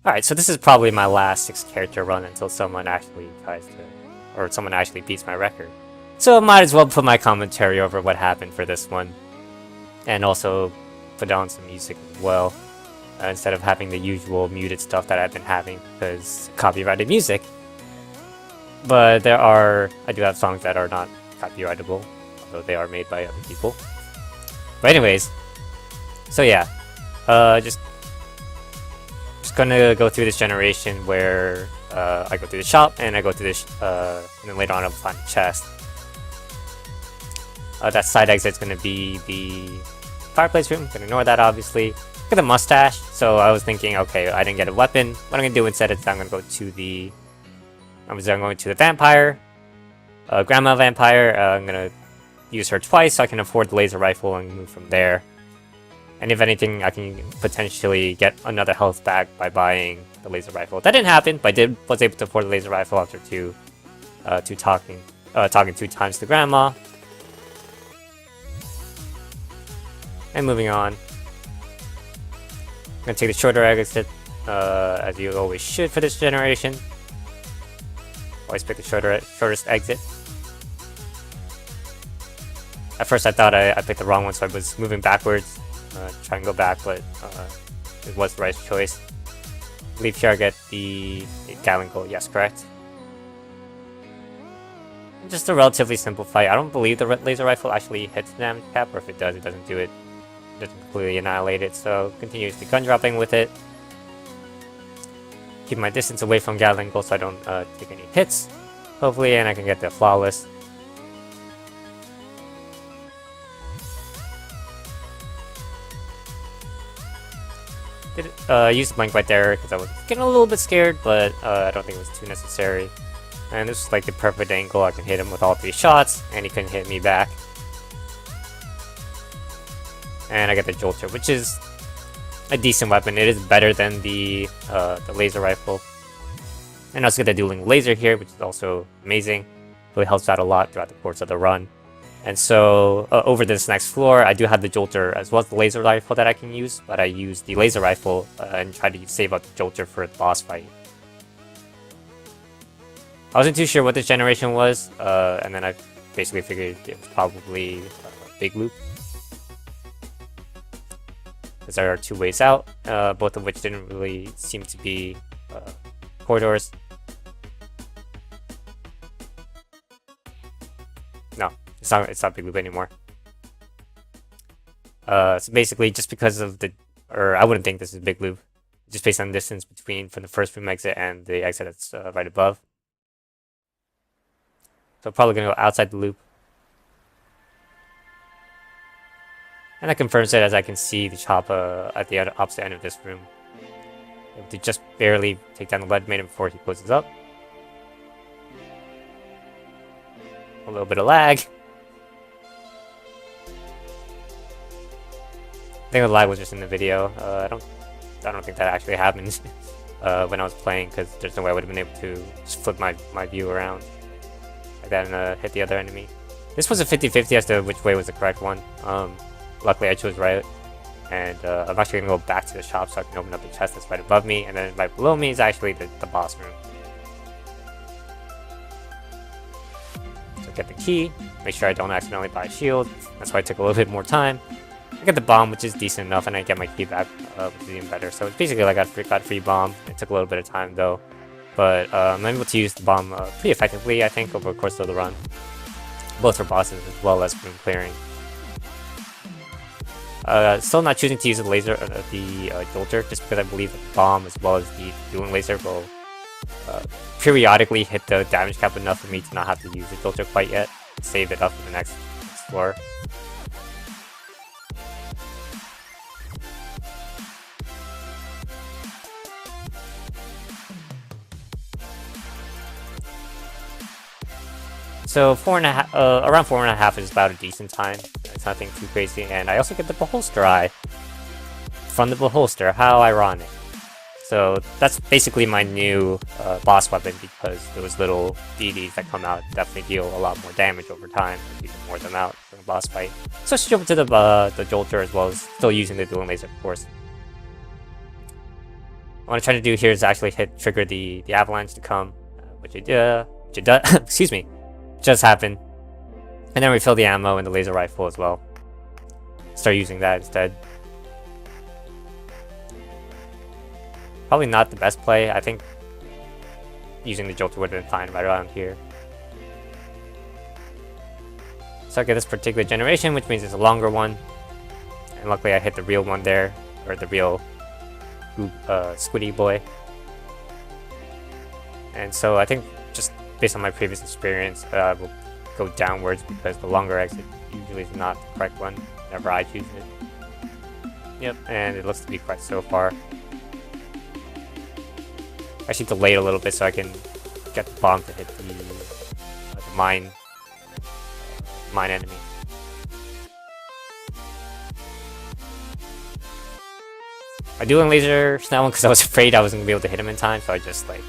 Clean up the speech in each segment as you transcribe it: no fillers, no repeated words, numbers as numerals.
Alright, so this is probably my last 6-character run until someone actually tries to, or someone actually beats my record. So I might as well put my commentary over what happened for this one. And also put on some music as well, instead of having the usual muted stuff that I've been having, because copyrighted music. But I do have songs that are not copyrightable, although they are made by other people. But anyways, so yeah, just gonna go through this generation where I go through the shop and I go through this, and then later on I'll find a chest. That side exit's gonna be the fireplace room. Gonna ignore that, obviously. Look at the mustache. So I was thinking, okay, I didn't get a weapon. What I'm gonna do instead is I'm gonna go to the vampire, grandma vampire. I'm gonna use her twice so I can afford the laser rifle and move from there. And if anything, I can potentially get another health back by buying the laser rifle. That didn't happen, but I was able to afford the laser rifle after talking 2 times to grandma. And moving on. I'm gonna take the shorter exit, as you always should for this generation. Always pick the shortest exit. At first I thought I picked the wrong one, so I was moving backwards. Try and go back, but it was the right choice. I believe here I get the Gatling goal. Yes, correct. Just a relatively simple fight. I don't believe the laser rifle actually hits the damage cap, or if it does, it doesn't do it. It doesn't completely annihilate it, so continuously gun dropping with it. Keep my distance away from Gatling goal so I don't take any hits, hopefully, and I can get the flawless. Used blink right there because I was getting a little bit scared, but I don't think it was too necessary. And this was like the perfect angle. I can hit him with all 3 shots, and he couldn't hit me back. And I get the Jolter, which is a decent weapon. It is better than the laser rifle. And I also get the dueling laser here, which is also amazing. Really helps out a lot throughout the course of the run. And so, over this next floor, I do have the Jolter as well as the laser rifle that I can use, but I use the laser rifle and try to save up the Jolter for the boss fight. I wasn't too sure what this generation was, and then I basically figured it was probably a big loop. Because there are 2 ways out, both of which didn't really seem to be corridors. No. It's not big loop anymore. So basically, just because of I wouldn't think this is big loop, just based on the distance from the first room exit and the exit that's right above. So probably gonna go outside the loop. And that confirms it as I can see the chop at the opposite end of this room. Able to just barely take down the lead maiden before he closes up. A little bit of lag. I think the lag was just in the video. I don't think that actually happened when I was playing, because there's no way I would have been able to just flip my view around like that and hit the other enemy. This was a 50-50 as to which way was the correct one. Luckily I chose right, and I'm actually gonna go back to the shop so I can open up the chest that's right above me, and then right below me is actually the boss room. So get the key, make sure I don't accidentally buy a shield. That's why it took a little bit more time. I get the bomb, which is decent enough, and I get my key back, which is even better. So it's basically like I got free bomb. It took a little bit of time though, but I'm able to use the bomb pretty effectively, I think, over the course of the run, both for bosses as well as room clearing. Still not choosing to use the laser, the Jolter, just because I believe the bomb as well as the dueling laser will periodically hit the damage cap enough for me to not have to use the Jolter quite yet. Save it up for the next floor. So around 4.5 is about a decent time. It's nothing too crazy, and I also get the Beholster Eye from the Beholster. How ironic! So that's basically my new boss weapon, because those little DDs that come out definitely deal a lot more damage over time. You can more them out for a boss fight. So let's jump to the Jolter as well as still using the dueling laser, of course. What I'm trying to do here is actually trigger the avalanche to come, which it does. Excuse me, just happened. And then refill the ammo and the laser rifle as well. Start using that instead. Probably not the best play. I think using the Jolter would have been fine right around here. So I get this particular generation, which means it's a longer one. And luckily I hit the real one there, or the real squiddy boy. And so I think just based on my previous experience, we'll go downwards because the longer exit usually is not the correct one whenever I choose it. Yep, and it looks to be correct so far. I should delay it a little bit so I can get the bomb to hit the mine enemy. I dueling laser that one because I was afraid I wasn't gonna be able to hit him in time, so I was just like,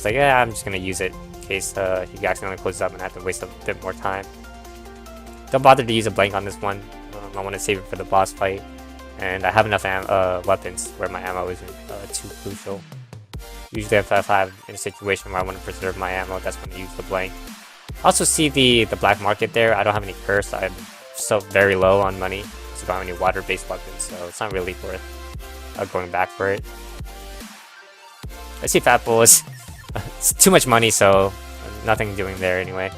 yeah, I'm just gonna use it in case he accidentally closes up and I have to waste a bit more time. Don't bother to use a blank on this one. I want to save it for the boss fight, and I have enough weapons where my ammo isn't too crucial. Usually if I'm in a situation where I want to preserve my ammo, that's when I use the blank. I also see the black market there. I don't have any curse. I'm so very low on money. So I don't have any water-based weapons, so it's not really worth going back for it. I see Fat Bull is it's too much money, so nothing doing there anyway.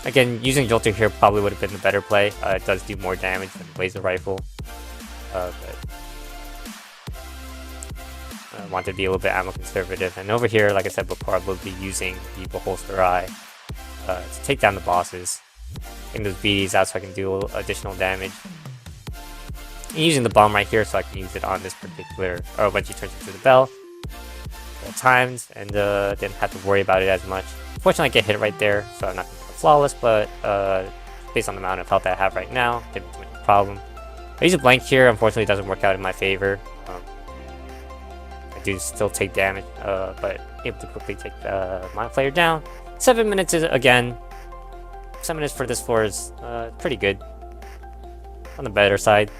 Again, using Jolter here probably would have been the better play. It does do more damage than the laser rifle, but I want to be a little bit ammo conservative. And over here, like I said before, I will be using the Beholster Eye to take down the bosses. Getting those BDs out so I can do additional damage. And using the bomb right here so I can use it on this particular, or when she turns into the bell at times, and didn't have to worry about it as much. Fortunately, I get hit right there, so I'm not going to go flawless, but based on the amount of health I have right now, didn't have a problem. I use a blank here, unfortunately it doesn't work out in my favor. I do still take damage, but able to quickly take my player down. 7 minutes is, again, 7 minutes for this floor is pretty good. On the better side.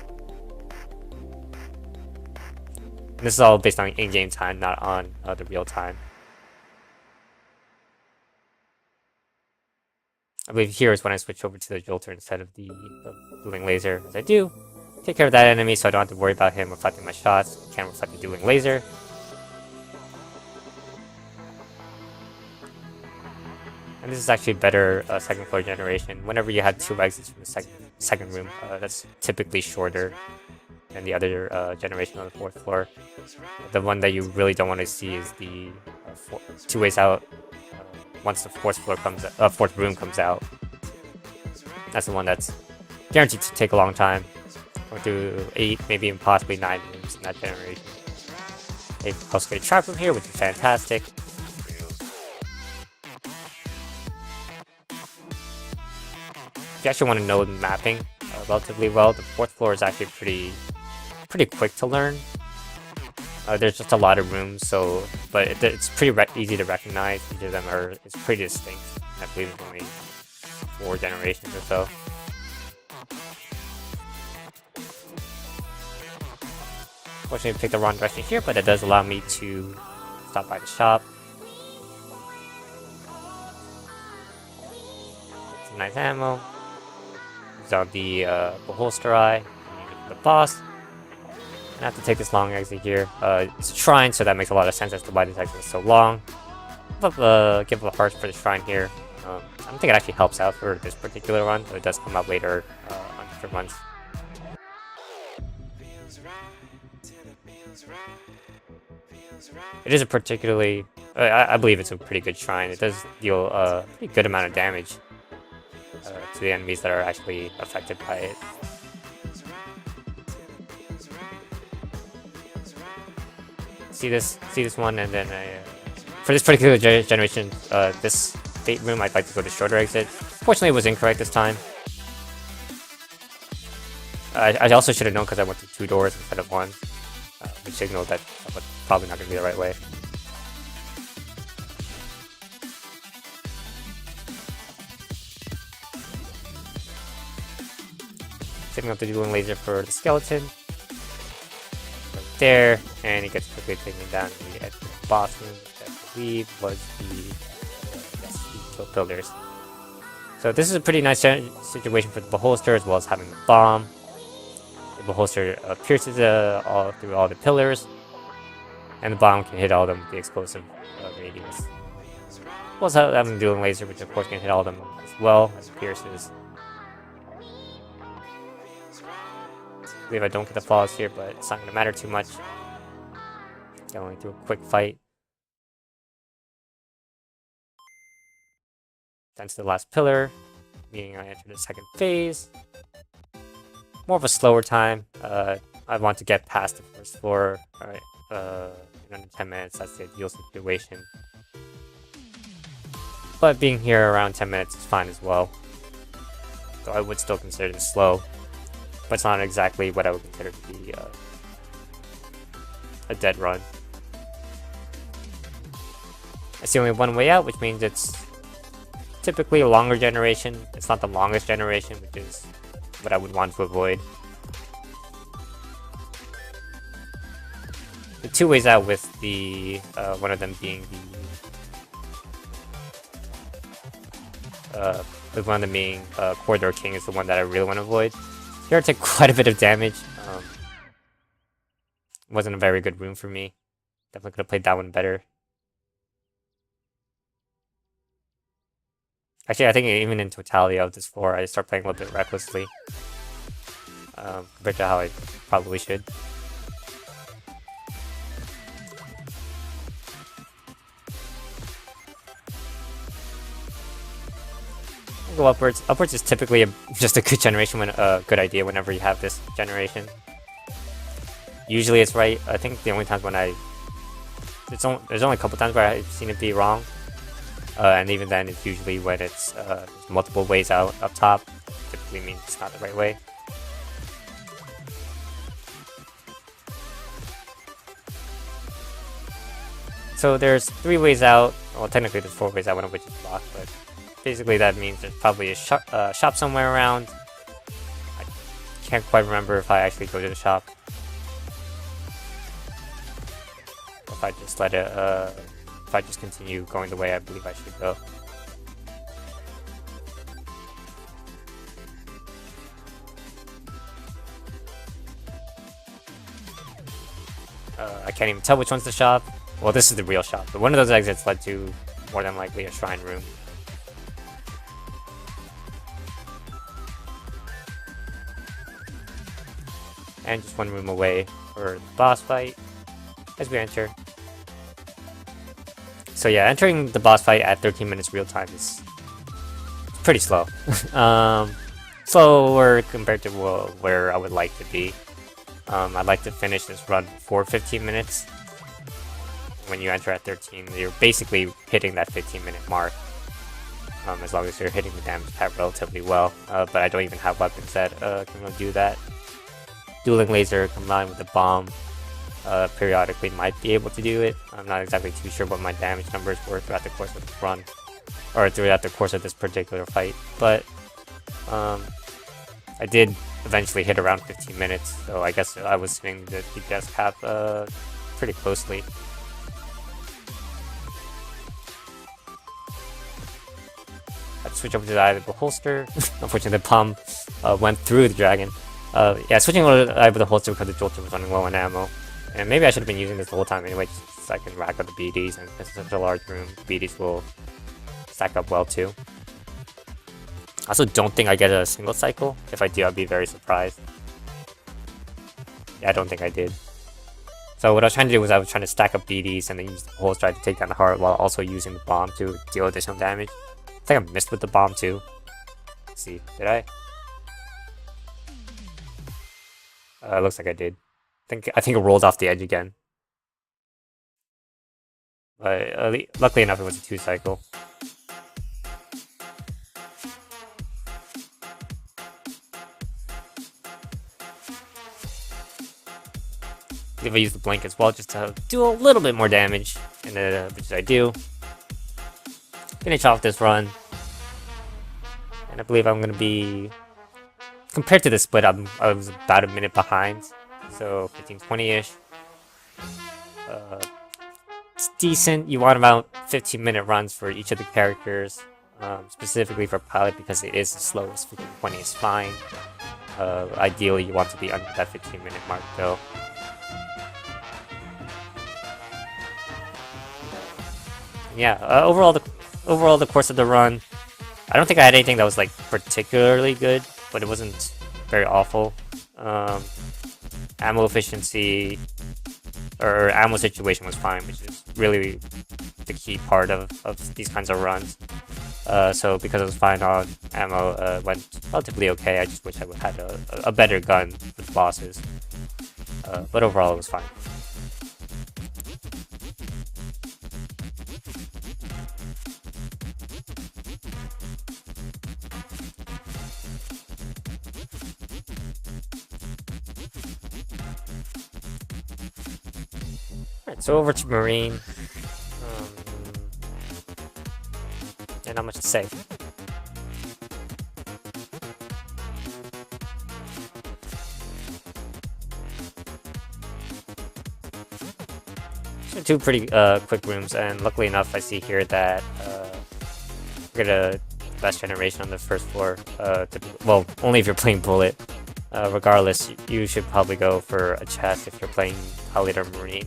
And this is all based on in-game time, not on the real time. I believe here is when I switch over to the Jolter instead of the dueling laser, as I do. Take care of that enemy so I don't have to worry about him reflecting my shots. Can't reflect the dueling laser. And this is actually better second floor generation. Whenever you have 2 exits from the second room, that's typically shorter than the other generation on the 4th floor. The one that you really don't want to see is the 2 ways out once the 4th room comes out. That's the one that's guaranteed to take a long time. Going through 8, maybe even possibly 9 rooms in that generation. They also get a trap room here, which is fantastic. If you actually want to know the mapping relatively well, the 4th floor is actually pretty quick to learn. There's just a lot of rooms, but it's pretty easy to recognize. Each of them is pretty distinct. I believe it's only 4 generations or so. Unfortunately, I picked the wrong direction here, but it does allow me to stop by the shop. Some nice ammo. Use out the Beholster Eye. The boss. I have to take this long exit here. It's a shrine, so that makes a lot of sense as to why this exit is so long. Give up a heart for the shrine here. I don't think it actually helps out for this particular run, but it does come out later on different runs. It is a particularly, I believe it's a pretty good shrine. It does deal a pretty good amount of damage to the enemies that are actually affected by it. See this one, and then for this particular generation, this fate room, I'd like to go the shorter exit. Fortunately, it was incorrect this time. I also should have known because I went through 2 doors instead of 1, which signaled that was probably not going to be the right way. Setting up the dueling laser for the skeleton. Right there, and he gets quickly taken down the edge of the boss room, which I believe was the kill pillars. So this is a pretty nice situation for the Beholster, as well as having the bomb. The Beholster pierces through all the pillars, and the bomb can hit all of them with the explosive radius. Plus having the dueling laser, which of course can hit all of them as well as it pierces. I believe I don't get the falls here, but it's not going to matter too much. Going through a quick fight. Then to the last pillar, meaning I enter the second phase. More of a slower time. I want to get past the first floor. Alright, in under 10 minutes, that's the ideal situation. But being here around 10 minutes is fine as well. So I would still consider this slow. But it's not exactly what I would consider to be a dead run. I see only one way out, which means it's typically a longer generation. It's not the longest generation, which is what I would want to avoid. The two ways out with the one of them being Corridor King is the one that I really want to avoid. Here I took quite a bit of damage. Wasn't a very good room for me. Definitely could have played that one better. Actually, I think even in totality of this floor, I start playing a little bit recklessly. Compared to how I probably should. Go upwards. Upwards is typically just a good generation, good idea whenever you have this generation. Usually it's right. I think the only times when there's only a couple times where I've seen it be wrong, and even then it's usually when it's there's multiple ways out up top. Typically means it's not the right way. So there's 3 ways out. Well, technically there's 4 ways out, one of which is blocked, but basically that means there's probably a shop somewhere around. I can't quite remember if I actually go to the shop. If I just let it, if I just continue going the way I believe I should go. I can't even tell which one's the shop. Well, this is the real shop, but one of those exits led to more than likely a shrine room. And just one room away for the boss fight as we enter. So yeah, entering the boss fight at 13 minutes real time is pretty slow. Slower compared to where I would like to be. I'd like to finish this run for 15 minutes. When you enter at 13, you're basically hitting that 15-minute mark. As long as you're hitting the damage pad relatively well. But I don't even have weapons that can really do that. Dueling laser combined with the bomb periodically might be able to do it. I'm not exactly too sure what my damage numbers were throughout the course of the run, or throughout the course of this particular fight, but I did eventually hit around 15 minutes, so I guess I was hitting the DPS cap pretty closely. Let's switch over to the Eye of the Beholster. Unfortunately, the bomb went through the dragon. Yeah, switching over to the Eye of the Beholster because the Jolter was running low on ammo. And maybe I should have been using this the whole time anyway, just so I can rack up the BDs, and this is such a large room, BDs will stack up well too. I also don't think I get a single cycle. If I do, I'd be very surprised. Yeah, I don't think I did. So what I was trying to do was I was trying to stack up BDs and then use the Beholster to take down the heart while also using the bomb to deal additional damage. I think I missed with the bomb too. Let's see, did I? Looks like I did. I think it rolled off the edge again. But luckily enough, it was a 2 cycle. If I use the blink as well, just to do a little bit more damage, and which I do. Finish off this run, and I believe I'm going to be compared to the split, I was about a minute behind, so 15-20-ish. It's decent. You want about 15-minute runs for each of the characters, specifically for Pilot because it is the slowest. 15-20 is fine. Ideally, you want to be under that 15-minute mark, though. Yeah. Overall, the course of the run, I don't think I had anything that was like particularly good, but it wasn't very awful. Ammo efficiency or ammo situation was fine, which is really the key part of these kinds of runs. So because it was fine on ammo, went relatively okay. I just wish I would have had a better gun with bosses. But overall, it was fine. Alright, so over to Marine. And not much to say. So two pretty quick rooms, and luckily enough, I see here that we're gonna best generation on the first floor. Well, only if you're playing Bullet. Regardless, you should probably go for a chest if you're playing Pilot or Marine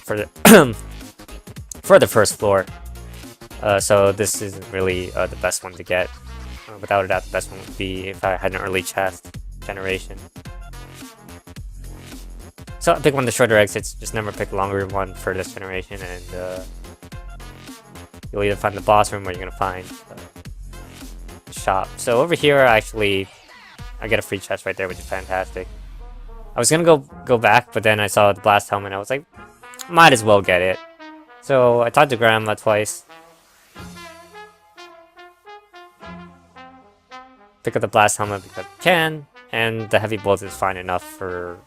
for the for the first floor. So this isn't really the best one to get. Without a doubt, the best one would be if I had an early chest generation. So I pick one of the shorter exits, just never pick a longer one for this generation, and you'll either find the boss room or you're gonna find the shop. So over here, I get a free chest right there, which is fantastic. I was gonna go back, but then I saw the blast helmet, and I was like, might as well get it. So I talked to Grandma twice. Pick up the blast helmet because I can, and the heavy bullets is fine enough for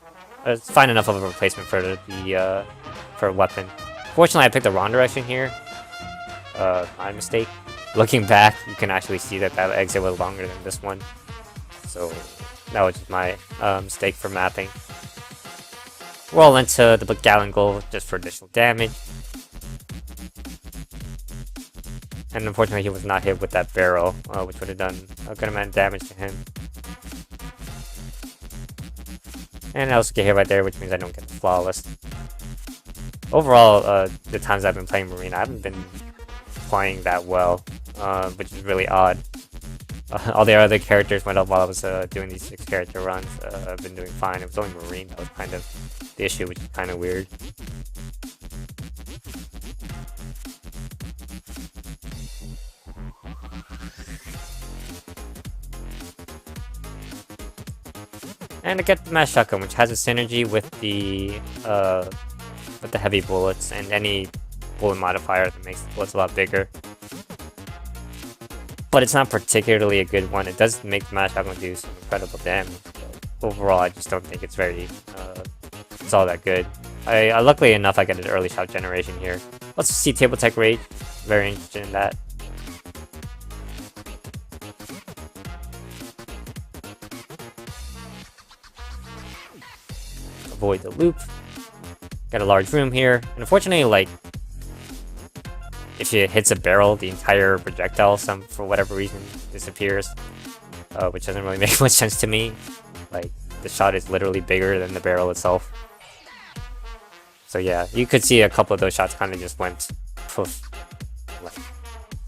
it's fine enough of a replacement for the for a weapon. Fortunately, I picked the wrong direction here. My mistake. Looking back, you can actually see that exit was longer than this one. So that was just my mistake for mapping. Roll into the Gallon Goal just for additional damage. And unfortunately, he was not hit with that barrel, which would have done a good amount of damage to him. And I also get hit right there, which means I don't get the flawless. Overall, the times I've been playing Marine, I haven't been playing that well, which is really odd. All the other characters went up while I was doing these 6-character runs. I've been doing fine. It was only Marine that was kind of the issue, which is kind of weird. And I get the mass shotgun, which has a synergy with the heavy bullets and any bullet modifier that makes the bullets a lot bigger. But it's not particularly a good one. It does make the mass shotgun do some incredible damage. But overall, I just don't think it's very it's all that good. I luckily enough I get an early shot generation here. Let's see Table Tech Rage. Very interested in that. Avoid the loop. Got a large room here. And unfortunately, like, if it hits a barrel, the entire projectile, for whatever reason, disappears. Which doesn't really make much sense to me. Like, the shot is literally bigger than the barrel itself. So yeah, you could see a couple of those shots kind of just went poof. Like,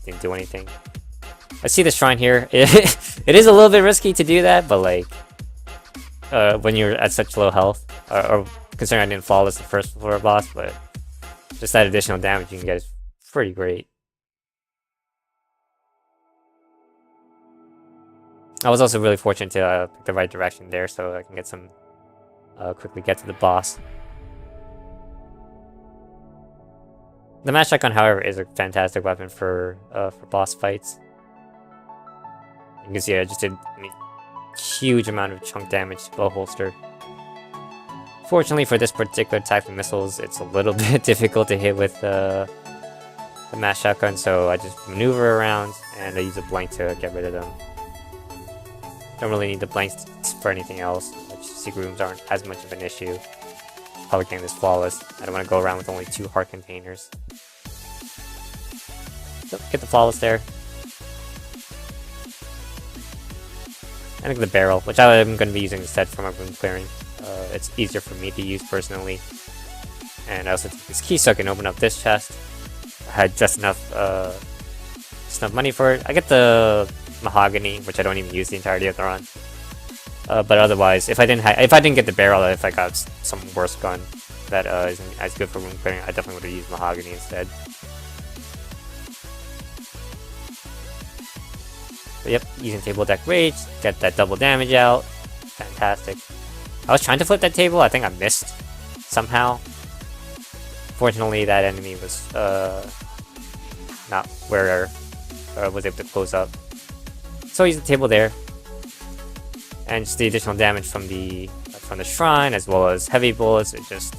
didn't do anything. I see the shrine here. It is a little bit risky to do that, but like, when you're at such low health, or considering I didn't flawless the first floor boss, but just that additional damage you can get is pretty great. I was also really fortunate to pick the right direction there, so I can get some quickly get to the boss. The mass shotgun, however, is a fantastic weapon for boss fights. You can see I just did a huge amount of chunk damage to bow holster. Fortunately for this particular type of missiles, it's a little bit difficult to hit with the mass shotgun, so I just maneuver around and I use a blank to get rid of them. Don't really need the blanks for anything else, which secret rooms aren't as much of an issue. Probably getting this flawless. I don't want to go around with only 2 heart containers. So, get the flawless there. And I get the barrel, which I'm going to be using instead for my room clearing. It's easier for me to use personally. And I also take this key so I can open up this chest. I had just enough money for it. I get the mahogany, which I don't even use the entirety of the run. But otherwise, if I didn't get the barrel, if I got some worse gun that isn't as good for room clearing, I definitely would have used mahogany instead. But yep, using table deck rage, get that double damage out. Fantastic. I was trying to flip that table. I think I missed somehow. Fortunately, that enemy was not where I was able to close up. So I used the table there, and just the additional damage from the shrine as well as heavy bullets. It just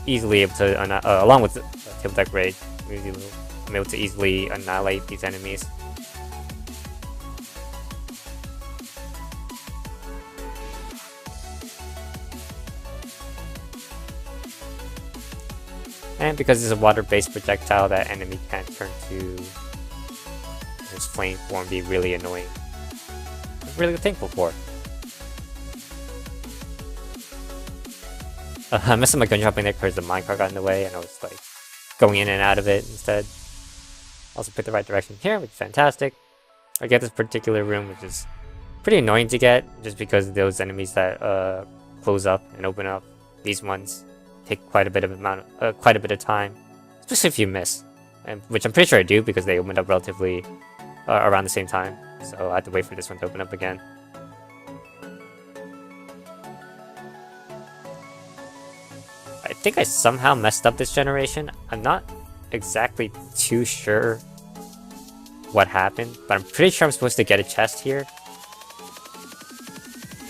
easily able to, along with the table deck rage, I'm able to easily annihilate these enemies. And because it's a water-based projectile, that enemy can't turn to his flame form, be really annoying. I'm really thankful for. I messed up my gun dropping there because the minecart got in the way, and I was like going in and out of it instead. Also picked the right direction here, which is fantastic. I get this particular room, which is pretty annoying to get, just because those enemies that close up and open up, these ones take quite a bit of time, especially if you miss, and which I'm pretty sure I do because they opened up relatively around the same time. So I had to wait for this one to open up again. I think I somehow messed up this generation. I'm not exactly too sure what happened, but I'm pretty sure I'm supposed to get a chest here,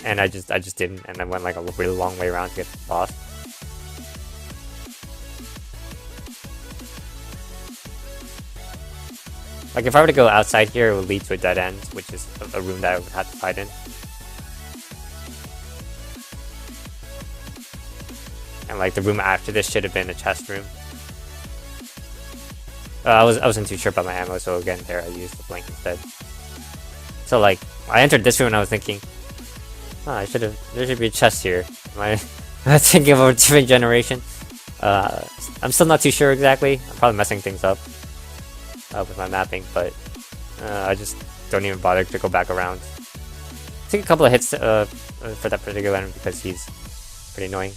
and I just didn't, and I went like a really long way around to get the boss. Like, if I were to go outside here, it would lead to a dead end, which is a room that I would have to fight in. And like, the room after this should have been a chest room. I wasn't too sure about my ammo, so again, there I used the blank instead. So like, I entered this room and I was thinking, oh, there should be a chest here. Am I thinking of a different generation? I'm still not too sure exactly. I'm probably messing things up with my mapping, but I just don't even bother to go back around. Take a couple of hits for that particular enemy because he's pretty annoying.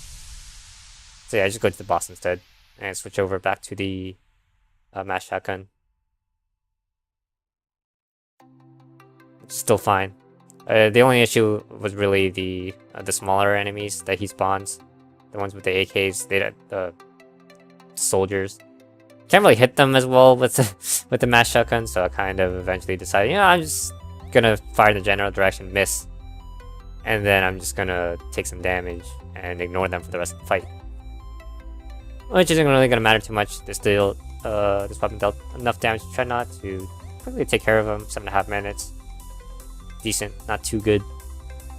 So yeah, I just go to the boss instead and switch over back to the mass shotgun. Still fine. The only issue was really the smaller enemies that he spawns, the ones with the AKs, the soldiers. Can't really hit them as well with the mass shotgun, so I kind of eventually decided, you know, I'm just gonna fire in the general direction, miss, and then I'm just gonna take some damage and ignore them for the rest of the fight. Which isn't really gonna matter too much. This weapon dealt enough damage to try not to quickly take care of them. 7.5 minutes. Decent, not too good.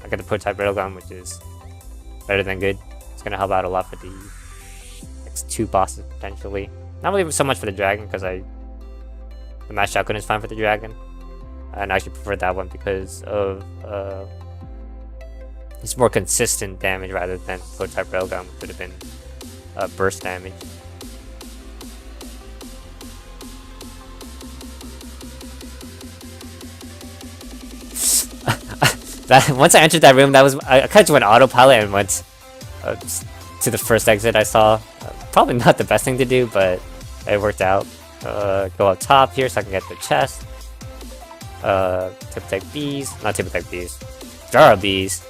I got the prototype railgun, which is better than good. It's gonna help out a lot for the next 2 bosses potentially. Not really so much for the dragon, because the mass shotgun is fine for the dragon, and I actually prefer that one because of it's more consistent damage rather than prototype railgun, which would have been burst damage. Once I entered that room, I kind of went autopilot and went to the first exit I saw. Probably not the best thing to do, but it worked out. Go up top here so I can get the chest. Tip tech bees, not tip tech bees, jar of bees.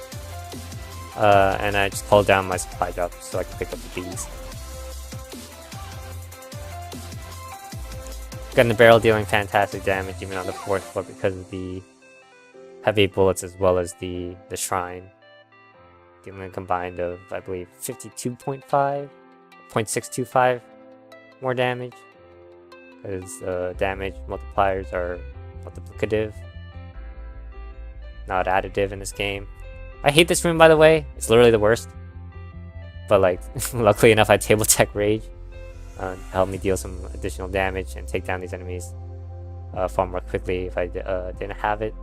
And I just pulled down my supply drop so I can pick up the bees. Getting the barrel dealing fantastic damage even on the 4th floor because of the heavy bullets as well as the shrine. Dealing a combined of, I believe, 52.5, 0.625 more damage. Because damage multipliers are multiplicative. not additive in this game. I hate this room, by the way. It's literally the worst. But like, luckily enough, I had Table Tech Rage to help me deal some additional damage and take down these enemies far more quickly if I didn't have it.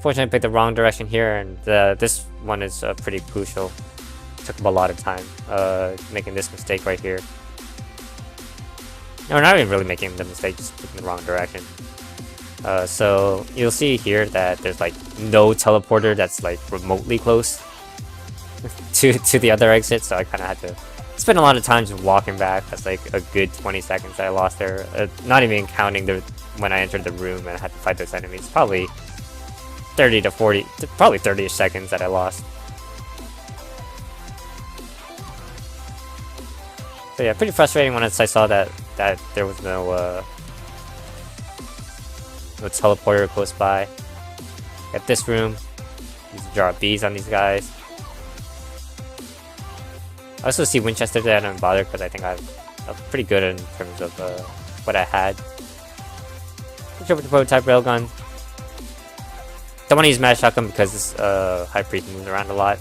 Fortunately, I picked the wrong direction here, and this one is pretty crucial. Took up a lot of time making this mistake right here. No, not even really making the mistake, just picking the wrong direction. So you'll see here that there's like no teleporter that's like remotely close to the other exit, so I kind of had to spend a lot of time just walking back. That's like a good 20 seconds that I lost there, not even counting when I entered the room and I had to fight those enemies. Probably 30 to 40, probably 30-ish seconds that I lost. So yeah, pretty frustrating once I saw that there was no teleporter close by. Got this room. Use a jar of bees on these guys. I also see Winchester there. I don't bother because I think I'm pretty good in terms of what I had. Switch over to prototype railgun. Don't want to use mass shotgun because this high priest moves around a lot,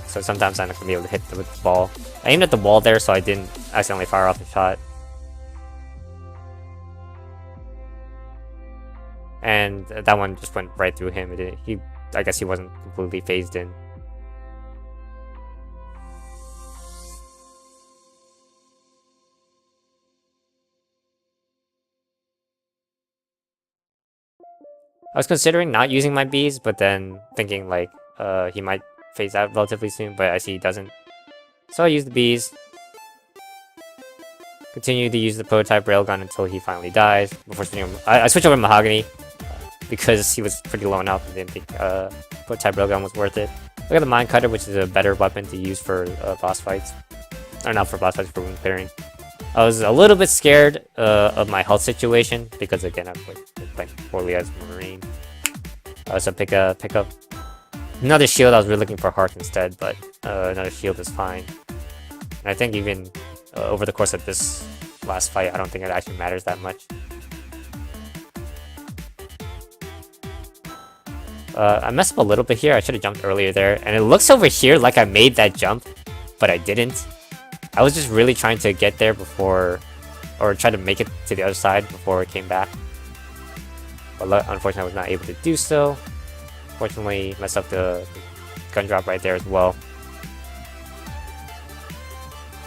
so sometimes I'm not gonna be able to hit with the ball. I aimed at the wall there, so I didn't accidentally fire off the shot. And that one just went right through him. I guess he wasn't completely phased in. I was considering not using my bees, but then thinking like he might phase out relatively soon, but I see he doesn't. So I use the bees. Continue to use the prototype railgun until he finally dies. Before switching over, I switched over to Mahogany because he was pretty low on health and didn't think prototype railgun was worth it. Look at the mine cutter, which is a better weapon to use for boss fights. Or not for boss fights, for wound clearing. I was a little bit scared of my health situation because again I'm playing poorly as a Marine. So pick up another shield. I was really looking for Hearth instead, but another shield is fine. And I think even over the course of this last fight, I don't think it actually matters that much. I messed up a little bit here. I should have jumped earlier there, and it looks over here like I made that jump, but I didn't. I was just really trying to get there before, or try to make it to the other side before it came back. But unfortunately, I was not able to do so. Fortunately, messed up the gun drop right there as well.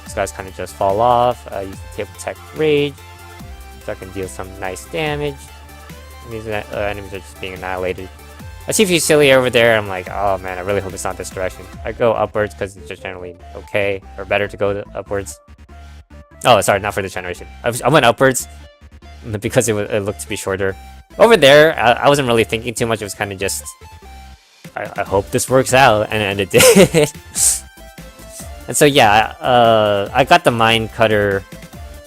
These guys kind of just fall off. I use the Table Tech Rage, so I can deal some nice damage. And these enemies are just being annihilated. I see a few silly over there. I'm like, oh man, I really hope it's not this direction. I go upwards because it's just generally okay, or better to go upwards. Oh, sorry, not for this generation. I went upwards because it looked to be shorter. Over there, I wasn't really thinking too much. It was kind of just, I hope this works out, and it did. And so yeah, I got the mine cutter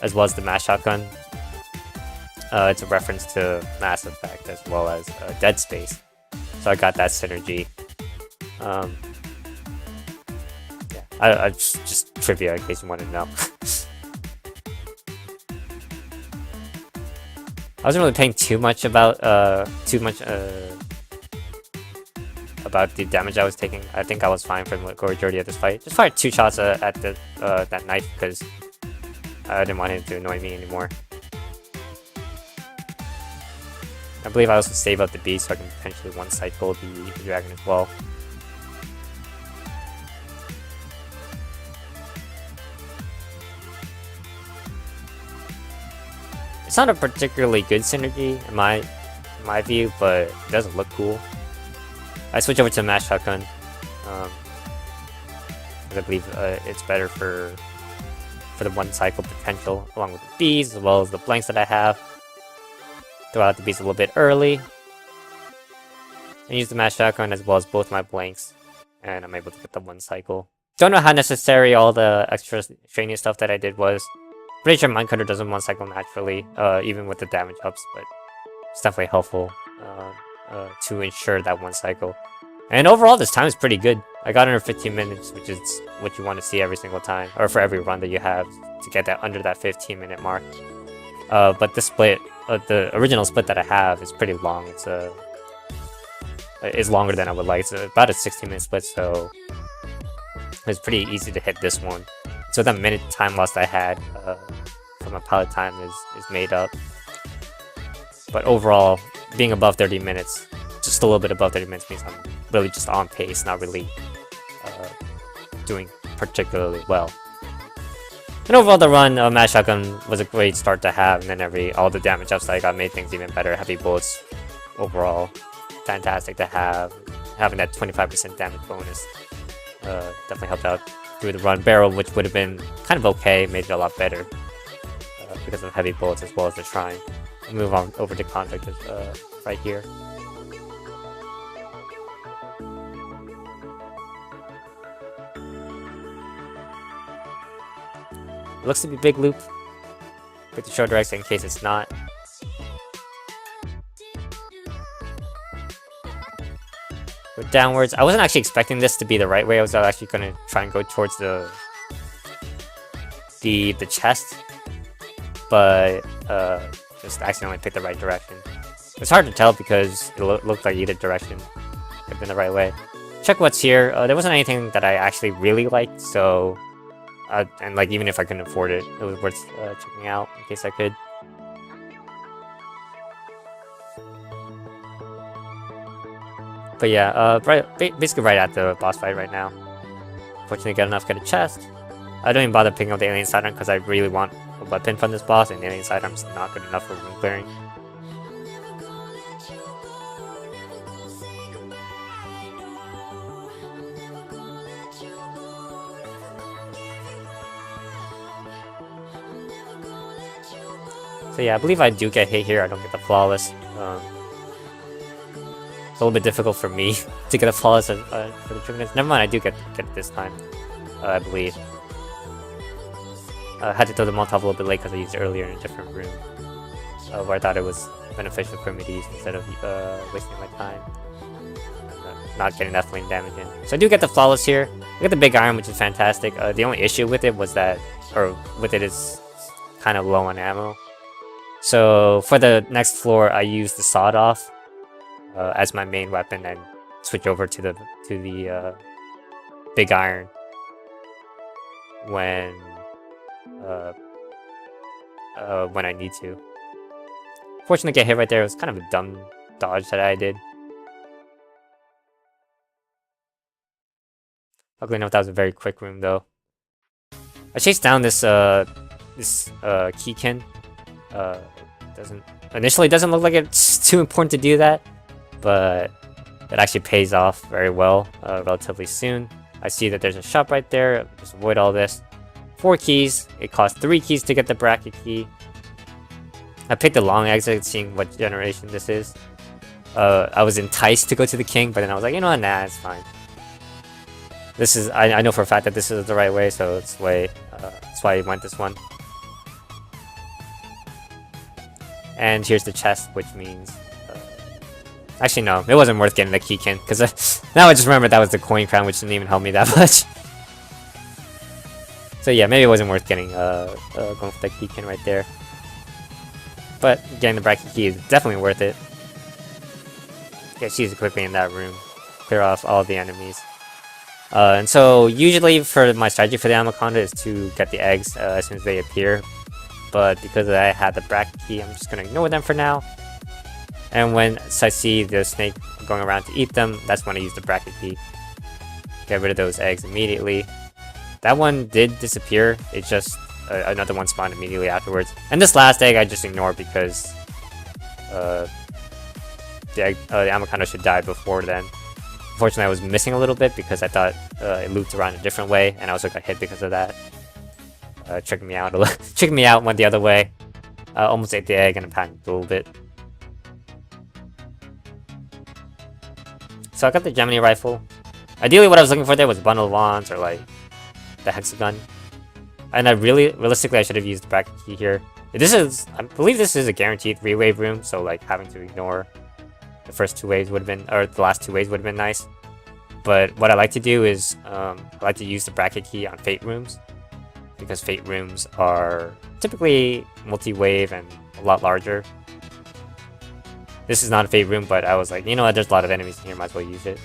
as well as the mass shotgun. It's a reference to Mass Effect as well as Dead Space. So I got that synergy. Yeah, I just trivia in case you want to know. I wasn't really paying too much about about the damage I was taking. I think I was fine for the majority of this fight. Just fired 2 shots at that knife because I didn't want him to annoy me anymore. I believe I also save up the beast so I can potentially one-cycle the dragon as well. It's not a particularly good synergy in my view, but it doesn't look cool. I switch over to mass shotgun because I believe it's better for the one-cycle potential, along with the bees as well as the blanks that I have. Throw out the beast a little bit early, and use the mass shotgun as well as both my blanks, and I'm able to get the one cycle. Don't know how necessary all the extra training stuff that I did was. Pretty sure Mind Cutter doesn't one cycle naturally, even with the damage ups, but it's definitely helpful to ensure that one cycle. And overall, this time is pretty good. I got under 15 minutes, which is what you want to see every single time, or for every run that you have, to get that under that 15-minute mark. But the split the original split that I have is pretty long. It's longer than I would like. It's about a 16-minute split, so it's pretty easy to hit this one. So that minute time loss I had from my pilot time is made up. But overall, being above 30 minutes, just a little bit above 30 minutes, means I'm really just on pace, not really doing particularly well. And overall, the run of Mad Shotgun was a great start to have, and then all the damage ups that I got made things even better. Heavy bullets, overall, fantastic to have. Having that 25% damage bonus definitely helped out through the run. Barrel, which would have been kind of okay, made it a lot better because of heavy bullets as well as the shrine. Move on over to Convict right here. It looks to be big loop. Put the show direct in case it's not. Go downwards. I wasn't actually expecting this to be the right way. I was actually gonna try and go towards the chest, but just accidentally picked the right direction. It's hard to tell because it looked like either direction could have been the right way. Check what's here. There wasn't anything that I actually really liked, so and like even if I couldn't afford it, it was worth checking out in case I could. But yeah, basically right at the boss fight right now. Fortunately, get enough to get a chest. I don't even bother picking up the alien sidearm because I really want a weapon from this boss, and the alien sidearm's not good enough for room clearing. So yeah, I believe I do get hit here. I don't get the flawless. It's a little bit difficult for me to get a flawless for the triggers. Never mind, I do get it this time, I believe. I had to throw the Molotov a little bit late because I used it earlier in a different room, where I thought it was beneficial for me to use instead of wasting my time. Not getting that flame damage in. So I do get the flawless here. I get the big iron, which is fantastic. The only issue with it was that, is kind of low on ammo. So for the next floor, I use the sawed off as my main weapon and switch over to the big iron when I need to. Fortunately, get hit right there. It was kind of a dumb dodge that I did. Luckily enough, that was a very quick room though. I chased down this Keykin. Initially doesn't look like it's too important to do that, but it actually pays off very well relatively soon. I see that there's a shop right there. Just avoid all this. 4 keys. It costs 3 keys to get the bracket key. I picked the long exit, seeing what generation this is. I was enticed to go to the king, but then I was like, you know what, nah, it's fine. This is I know for a fact that this is the right way, so that's why I went this one. And here's the chest, which means... actually, no. It wasn't worth getting the Keykin, because now I just remembered that was the coin crown, which didn't even help me that much. So yeah, maybe it wasn't worth getting going for the Keykin right there. But getting the bracket key is definitely worth it. Get used quickly in that room. Clear off all the enemies. And so, usually for my strategy for the Anaconda is to get the eggs as soon as they appear. But because I had the bracket key, I'm just going to ignore them for now. And when I see the snake going around to eat them, that's when I use the bracket key. Get rid of those eggs immediately. That one did disappear. It's just another one spawned immediately afterwards. And this last egg I just ignored because the Anaconda should die before then. Unfortunately, I was missing a little bit because I thought it looped around a different way, and I also got hit because of that. Tricking me out a little. Tricking me out, went the other way. Almost ate the egg and I panicked a little bit. So I got the Gemini rifle. Ideally, what I was looking for there was a bundle of wands or like the hexagon. And realistically, I should have used the bracket key here. I believe this is a guaranteed 3-wave room, so like having to ignore the first 2 waves would have been, or the last 2 waves would have been nice. But what I like to do is, I like to use the bracket key on Fate rooms, because Fate rooms are typically multi-wave and a lot larger. This is not a fate room, but I was like, you know what, there's a lot of enemies in here, might as well use it.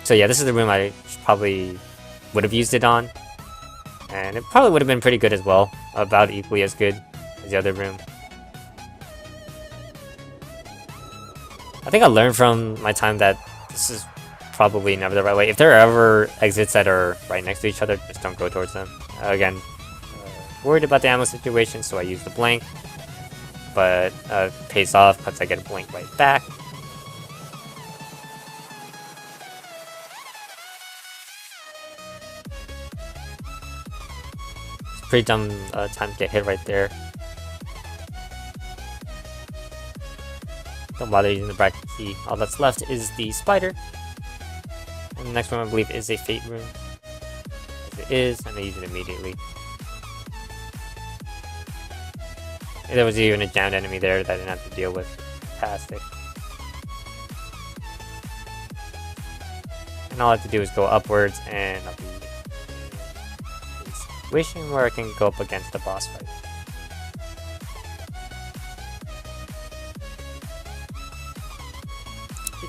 So yeah, this is the room I probably would have used it on. And it probably would have been pretty good as well. About equally as good as the other room. I think I learned from my time that this is probably never the right way. If there are ever exits that are right next to each other, just don't go towards them. Again, worried about the ammo situation, so I use the blank. But pays off because I get a blank right back. It's pretty dumb time to get hit right there. Don't bother using the bracket key. All that's left is the spider. And the next one I believe is a fate room. If it is, and I use it immediately. And there was even a jammed enemy there that I didn't have to deal with. Fantastic. And all I have to do is go upwards, and I'll be in a situation where I can go up against the boss fight.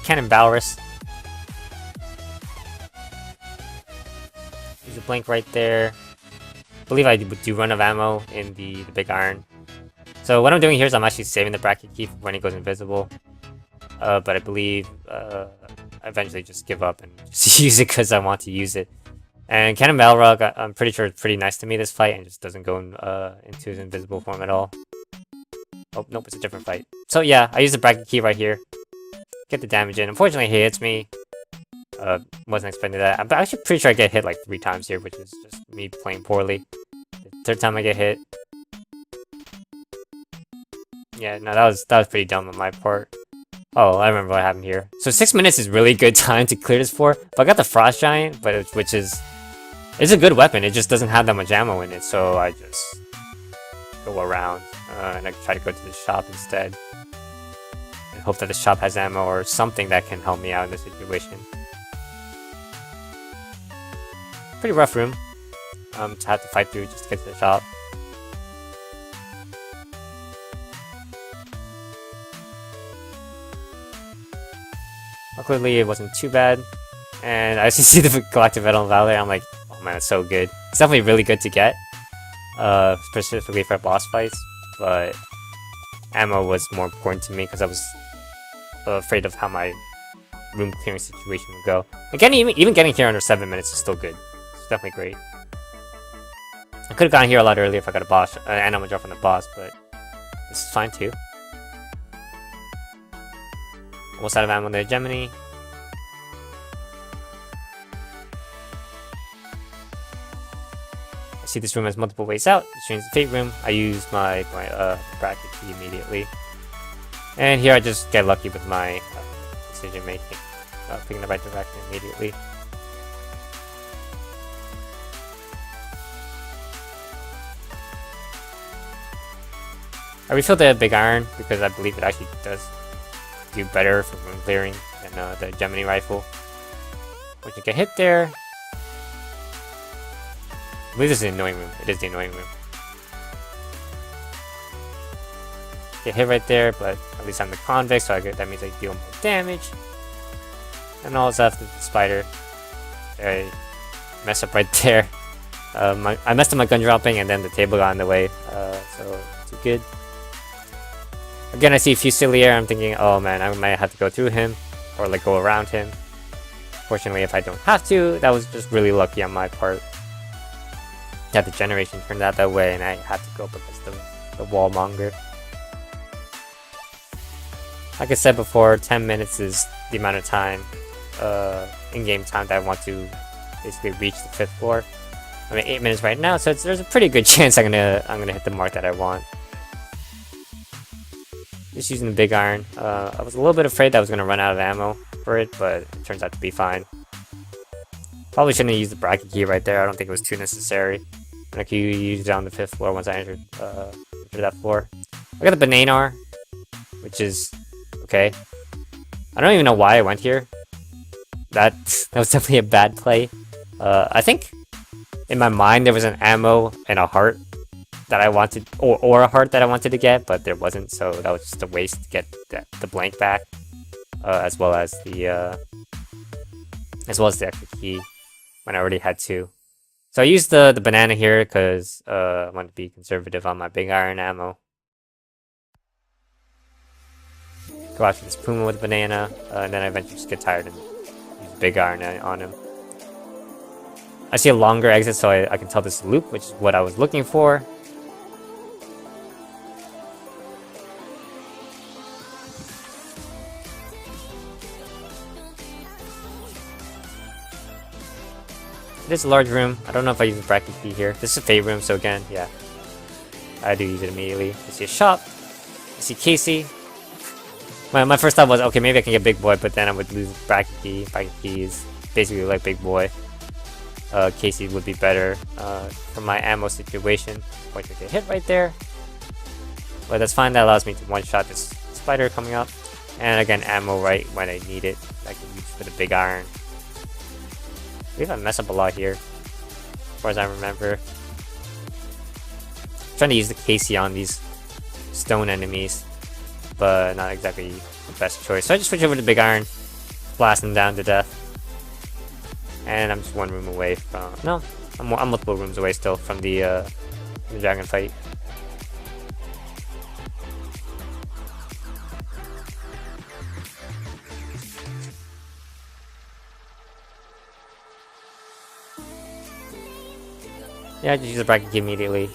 Cannon Balrus. There's a blank right there. I believe I do run out of ammo in the big iron. So what I'm doing here is I'm actually saving the bracket key for when it goes invisible. But I believe I eventually just give up and just use it because I want to use it. And Cannon Balrog, I'm pretty sure it's pretty nice to me this fight and just doesn't go into his invisible form at all. Oh, nope, it's a different fight. So yeah, I use the bracket key right here. Get the damage in. Unfortunately, he hits me. Wasn't expecting that. I'm actually pretty sure I get hit like 3 times here, which is just me playing poorly. The 3rd time I get hit. Yeah, no, that was pretty dumb on my part. Oh, I remember what happened here. So 6 minutes is really good time to clear this for. But I got the Frost Giant, which is it's a good weapon. It just doesn't have that much ammo in it, so I just go around and I try to go to the shop instead. Hope that the shop has ammo or something that can help me out in this situation. Pretty rough room to have to fight through just to get to the shop. Luckily, it wasn't too bad. And I actually see the Galactic Metal Valor. I'm like, oh man, it's so good. It's definitely really good to get, specifically for boss fights. But ammo was more important to me because I was afraid of how my room clearing situation would go. Again, even getting here under 7 minutes is still good. It's definitely great. I could have gotten here a lot earlier if I got a boss, and I'm a drop on the boss, but this is fine too. Almost out of ammo there, Gemini. I see this room has multiple ways out. This is the fate room. I use my bracket key immediately. And here I just get lucky with my decision making. Picking the right direction immediately. I refilled the big iron because I believe it actually does do better for room clearing than the Gemini rifle. Once you get hit there, I believe this is the annoying room. It is the annoying room. Get hit right there, but at least I'm the Convict, so that means I deal more damage. And all that's left is the spider. I messed up right there. I messed up my gun dropping, and then the table got in the way, so too good. Again, I see Fusilier. I'm thinking, oh man, I might have to go through him, or like go around him. Fortunately, if I don't have to, that was just really lucky on my part. Yeah, the generation turned out that way, and I had to go up against the wallmonger. Like I said before, 10 minutes is the amount of time, in-game time that I want to basically reach the 5th floor. I'm at 8 minutes right now, so there's a pretty good chance I'm gonna hit the mark that I want. Just using the big iron. I was a little bit afraid that I was gonna run out of ammo for it, but it turns out to be fine. Probably shouldn't have used the bracket key right there. I don't think it was too necessary. I could use it on the 5th floor once I entered that floor. I got the Bananar, which is okay. I don't even know why I went here. That was definitely a bad play. I think in my mind there was an ammo and a heart that I wanted, or a heart that I wanted to get, but there wasn't, so that was just a waste to get the blank back, as well as the extra key when I already had two. So I used the banana here because I want to be conservative on my big iron ammo. Go after this Puma with banana, and then I eventually just get tired and use big iron on him. I see a longer exit, so I can tell this is a loop, which is what I was looking for. It is a large room. I don't know if I use the bracket key here. This is a fade room, so again, yeah, I do use it immediately. I see a shop. I see Casey. My first thought was, okay, maybe I can get Big Boy, but then I would lose bracket key. Bracket key is basically like Big Boy. Casey would be better for my ammo situation. Going to get hit right there. But that's fine, that allows me to one-shot this spider coming up. And again, ammo right when I need it. I can use for the big iron. I believe I mess up a lot here, as far as I remember. I'm trying to use the Casey on these stone enemies, but not exactly the best choice. So I just switch over to big iron, blast them down to death. And I'm just one room away from... No, I'm multiple rooms away still from the dragon fight. Yeah, I just use the bracket key immediately.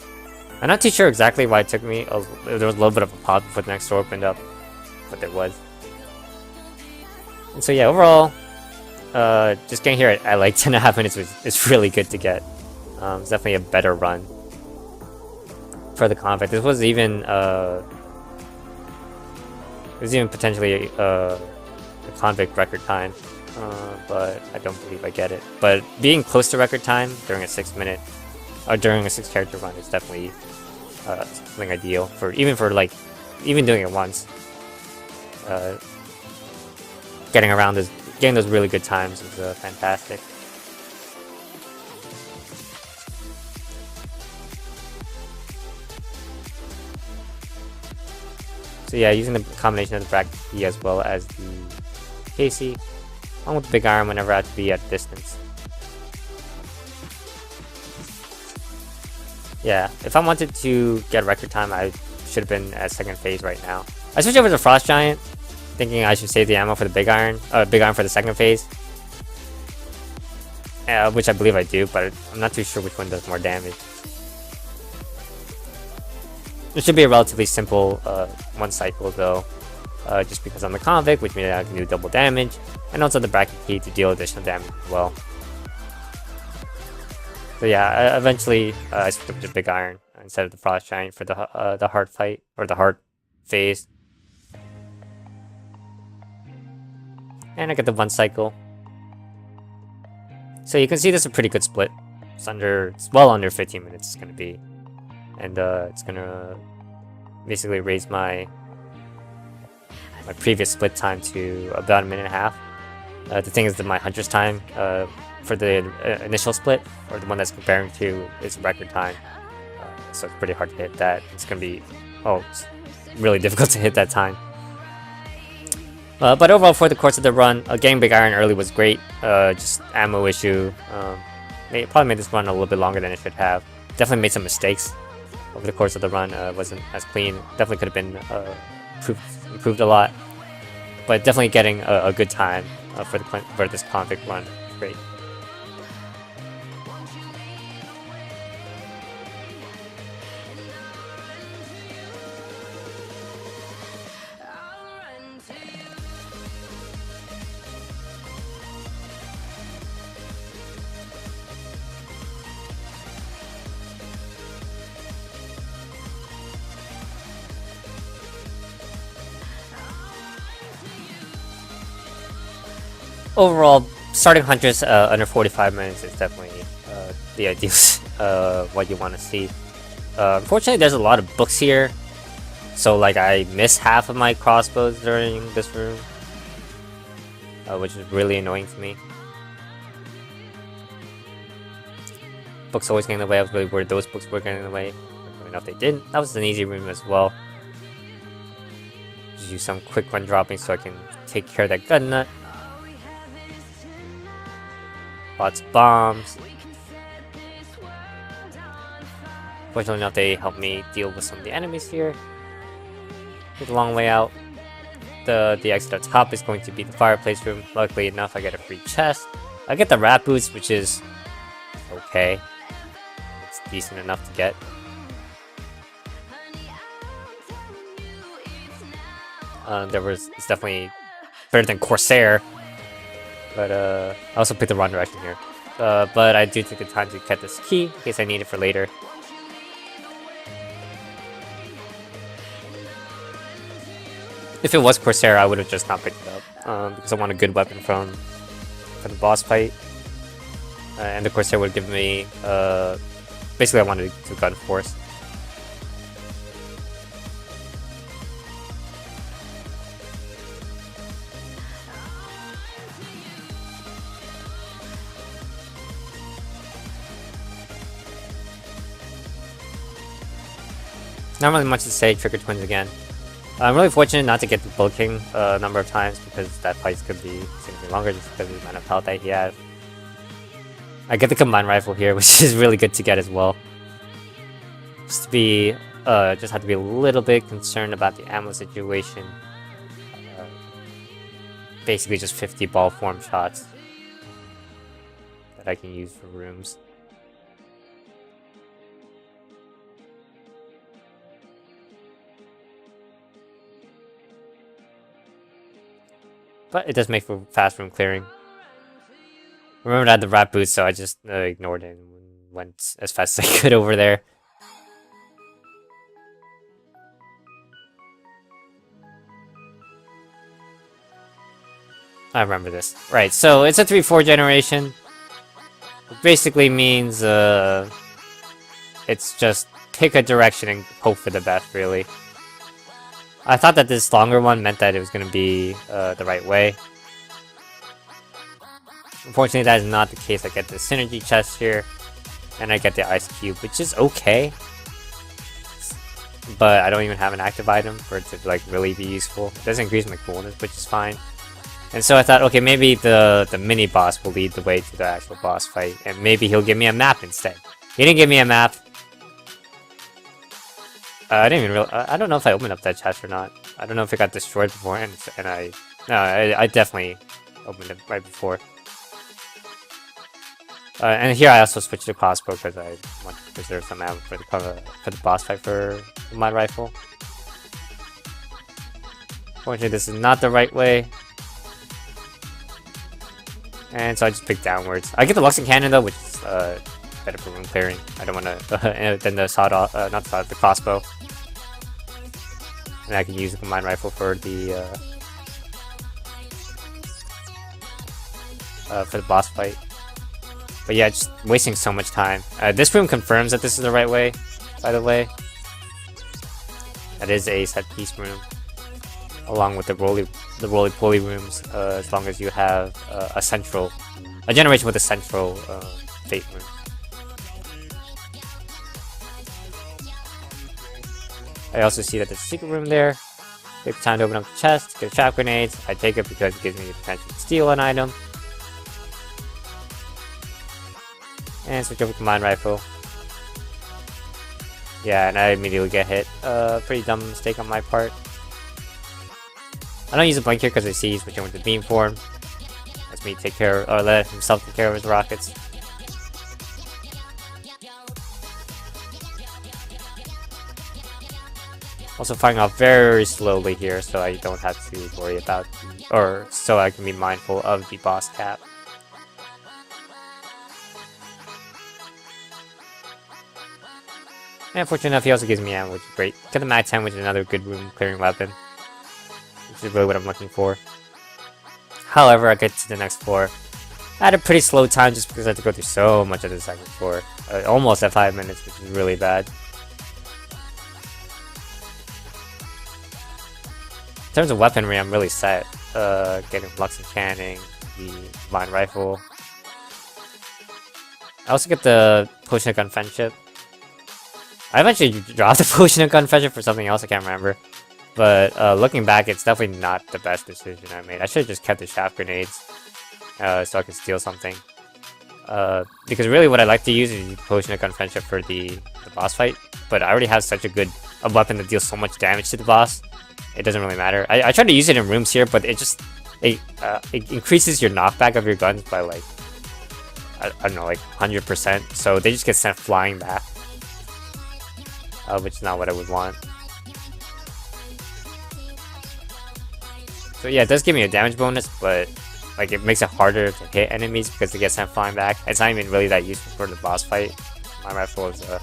I'm not too sure exactly why it took me. There was a little bit of a pause before the next door opened up, but there was. And so yeah, overall, just getting here at like 10.5 minutes is really good to get. It's definitely a better run for the Convict. This was even potentially a Convict record time, but I don't believe I get it. But being close to record time during a 6-minute or during a 6-character run is definitely something ideal for even doing it once. Getting those really good times is fantastic. So yeah, using the combination of the bracket key as well as the Casey, along with the big iron whenever I have to be at a distance. Yeah, if I wanted to get record time, I should have been at second phase right now. I switched over to Frost Giant, thinking I should save the ammo for the big iron for the second phase. Which I believe I do, but I'm not too sure which one does more damage. It should be a relatively simple one cycle though, just because I'm the Convict, which means I can do double damage, and also the bracket key to deal additional damage as well. So yeah, eventually I switched up to big iron instead of the Frost Giant for the hard fight, or the hard phase. And I get the one cycle. So you can see this is a pretty good split. It's well under 15 minutes it's gonna be. And it's gonna basically raise my previous split time to about 1.5 minutes. The thing is that my hunter's time for the initial split, or the one that's comparing to, is record time. So it's pretty hard to hit that. It's gonna be it's really difficult to hit that time. But overall, for the course of the run, getting big iron early was great. Just ammo issue. It probably made this run a little bit longer than it should have. Definitely made some mistakes over the course of the run. Wasn't as clean. Definitely could have been improved a lot. But definitely getting a good time for this Convict run. Great. Overall, starting hunters under 45 minutes is definitely the ideal what you want to see. Unfortunately, there's a lot of books here, so like I miss half of my crossbows during this room, which is really annoying to me. Books always getting in the way. I was really worried those books were getting in the way. enough they didn't. That was an easy room as well. Just use some quick run dropping so I can take care of that gun nut. Lots of bombs. Fortunately enough, they helped me deal with some of the enemies here. It's a long way out. The exit up top is going to be the fireplace room. Luckily enough, I get a free chest. I get the rat boots, which is okay. It's decent enough to get. It's definitely better than Corsair. But I also picked the wrong direction here. But I do take the time to get this key in case I need it for later. If it was Corsair, I would have just not picked it up because I want a good weapon for the boss fight. And the Corsair would give me basically I wanted to gun force. Not really much to say. Trigger Twins again. I'm really fortunate not to get the Bull King a number of times because that fight's could be significantly longer just because of the amount of health that he has. I get the combined rifle here, which is really good to get as well. Just have to be a little bit concerned about the ammo situation. Basically just 50 ball form shots that I can use for rooms. But it does make for fast room clearing. Remember I had the rat boots, so I just ignored it and went as fast as I could over there. I remember this. Right, so it's a 3-4 generation. It basically means it's just pick a direction and hope for the best, really. I thought that this longer one meant that it was going to be the right way. Unfortunately, that is not the case. I get the synergy chest here, and I get the ice cube, which is okay. But I don't even have an active item for it to like really be useful. It doesn't increase my coolness, which is fine. And so I thought, okay, maybe the mini boss will lead the way to the actual boss fight, and maybe he'll give me a map instead. He didn't give me a map. I didn't even realize. I don't know if I opened up that chest or not. I don't know if it got destroyed before, and I definitely opened it right before. And here I also switched to crossbow because I want to preserve some ammo for the boss fight for my rifle. Fortunately, this is not the right way. And so I just picked downwards. I get the Luxon cannon though, which is better for room clearing. I don't want to than the the crossbow. And I can use the combined rifle for the boss fight. But yeah, just wasting so much time. This room confirms that this is the right way, by the way. That is a set piece room, along with the roly-poly rooms. As long as you have a generation with a central fate room. I also see that there's a secret room there. Take the time to open up the chest, get trap grenades. I take it because it gives me the potential to steal an item. And switch over to combined rifle. Yeah, and I immediately get hit. Pretty dumb mistake on my part. I don't use a blink here because I see he's switching with the beam form. Lets me take care, or let himself take care of his rockets. Also firing off very slowly here, so I don't have to worry about, or so I can be mindful of the boss cap. And fortunate enough, he also gives me ammo, which is great. Get the Mag 10, which is another good room clearing weapon, which is really what I'm looking for. However, I get to the next floor. I had a pretty slow time just because I had to go through so much of the second floor. Almost at 5 minutes, which is really bad. In terms of weaponry, I'm really set. Getting Luxon cannon, the combined rifle. I also get the potion of gun friendship. I eventually dropped the potion of confession for something else, I can't remember. But looking back, it's definitely not the best decision I made. I should have just kept the shaft grenades so I could steal something. Because really what I like to use is potion of confession for the boss fight. But I already have such a weapon that deals so much damage to the boss. It doesn't really matter. I tried to use it in rooms here, but it increases your knockback of your guns by like, I don't know, like 100%. So they just get sent flying back. Which is not what I would want. So yeah, it does give me a damage bonus, but like it makes it harder to hit enemies because they get sent flying back. It's not even really that useful for the boss fight. My rifle is a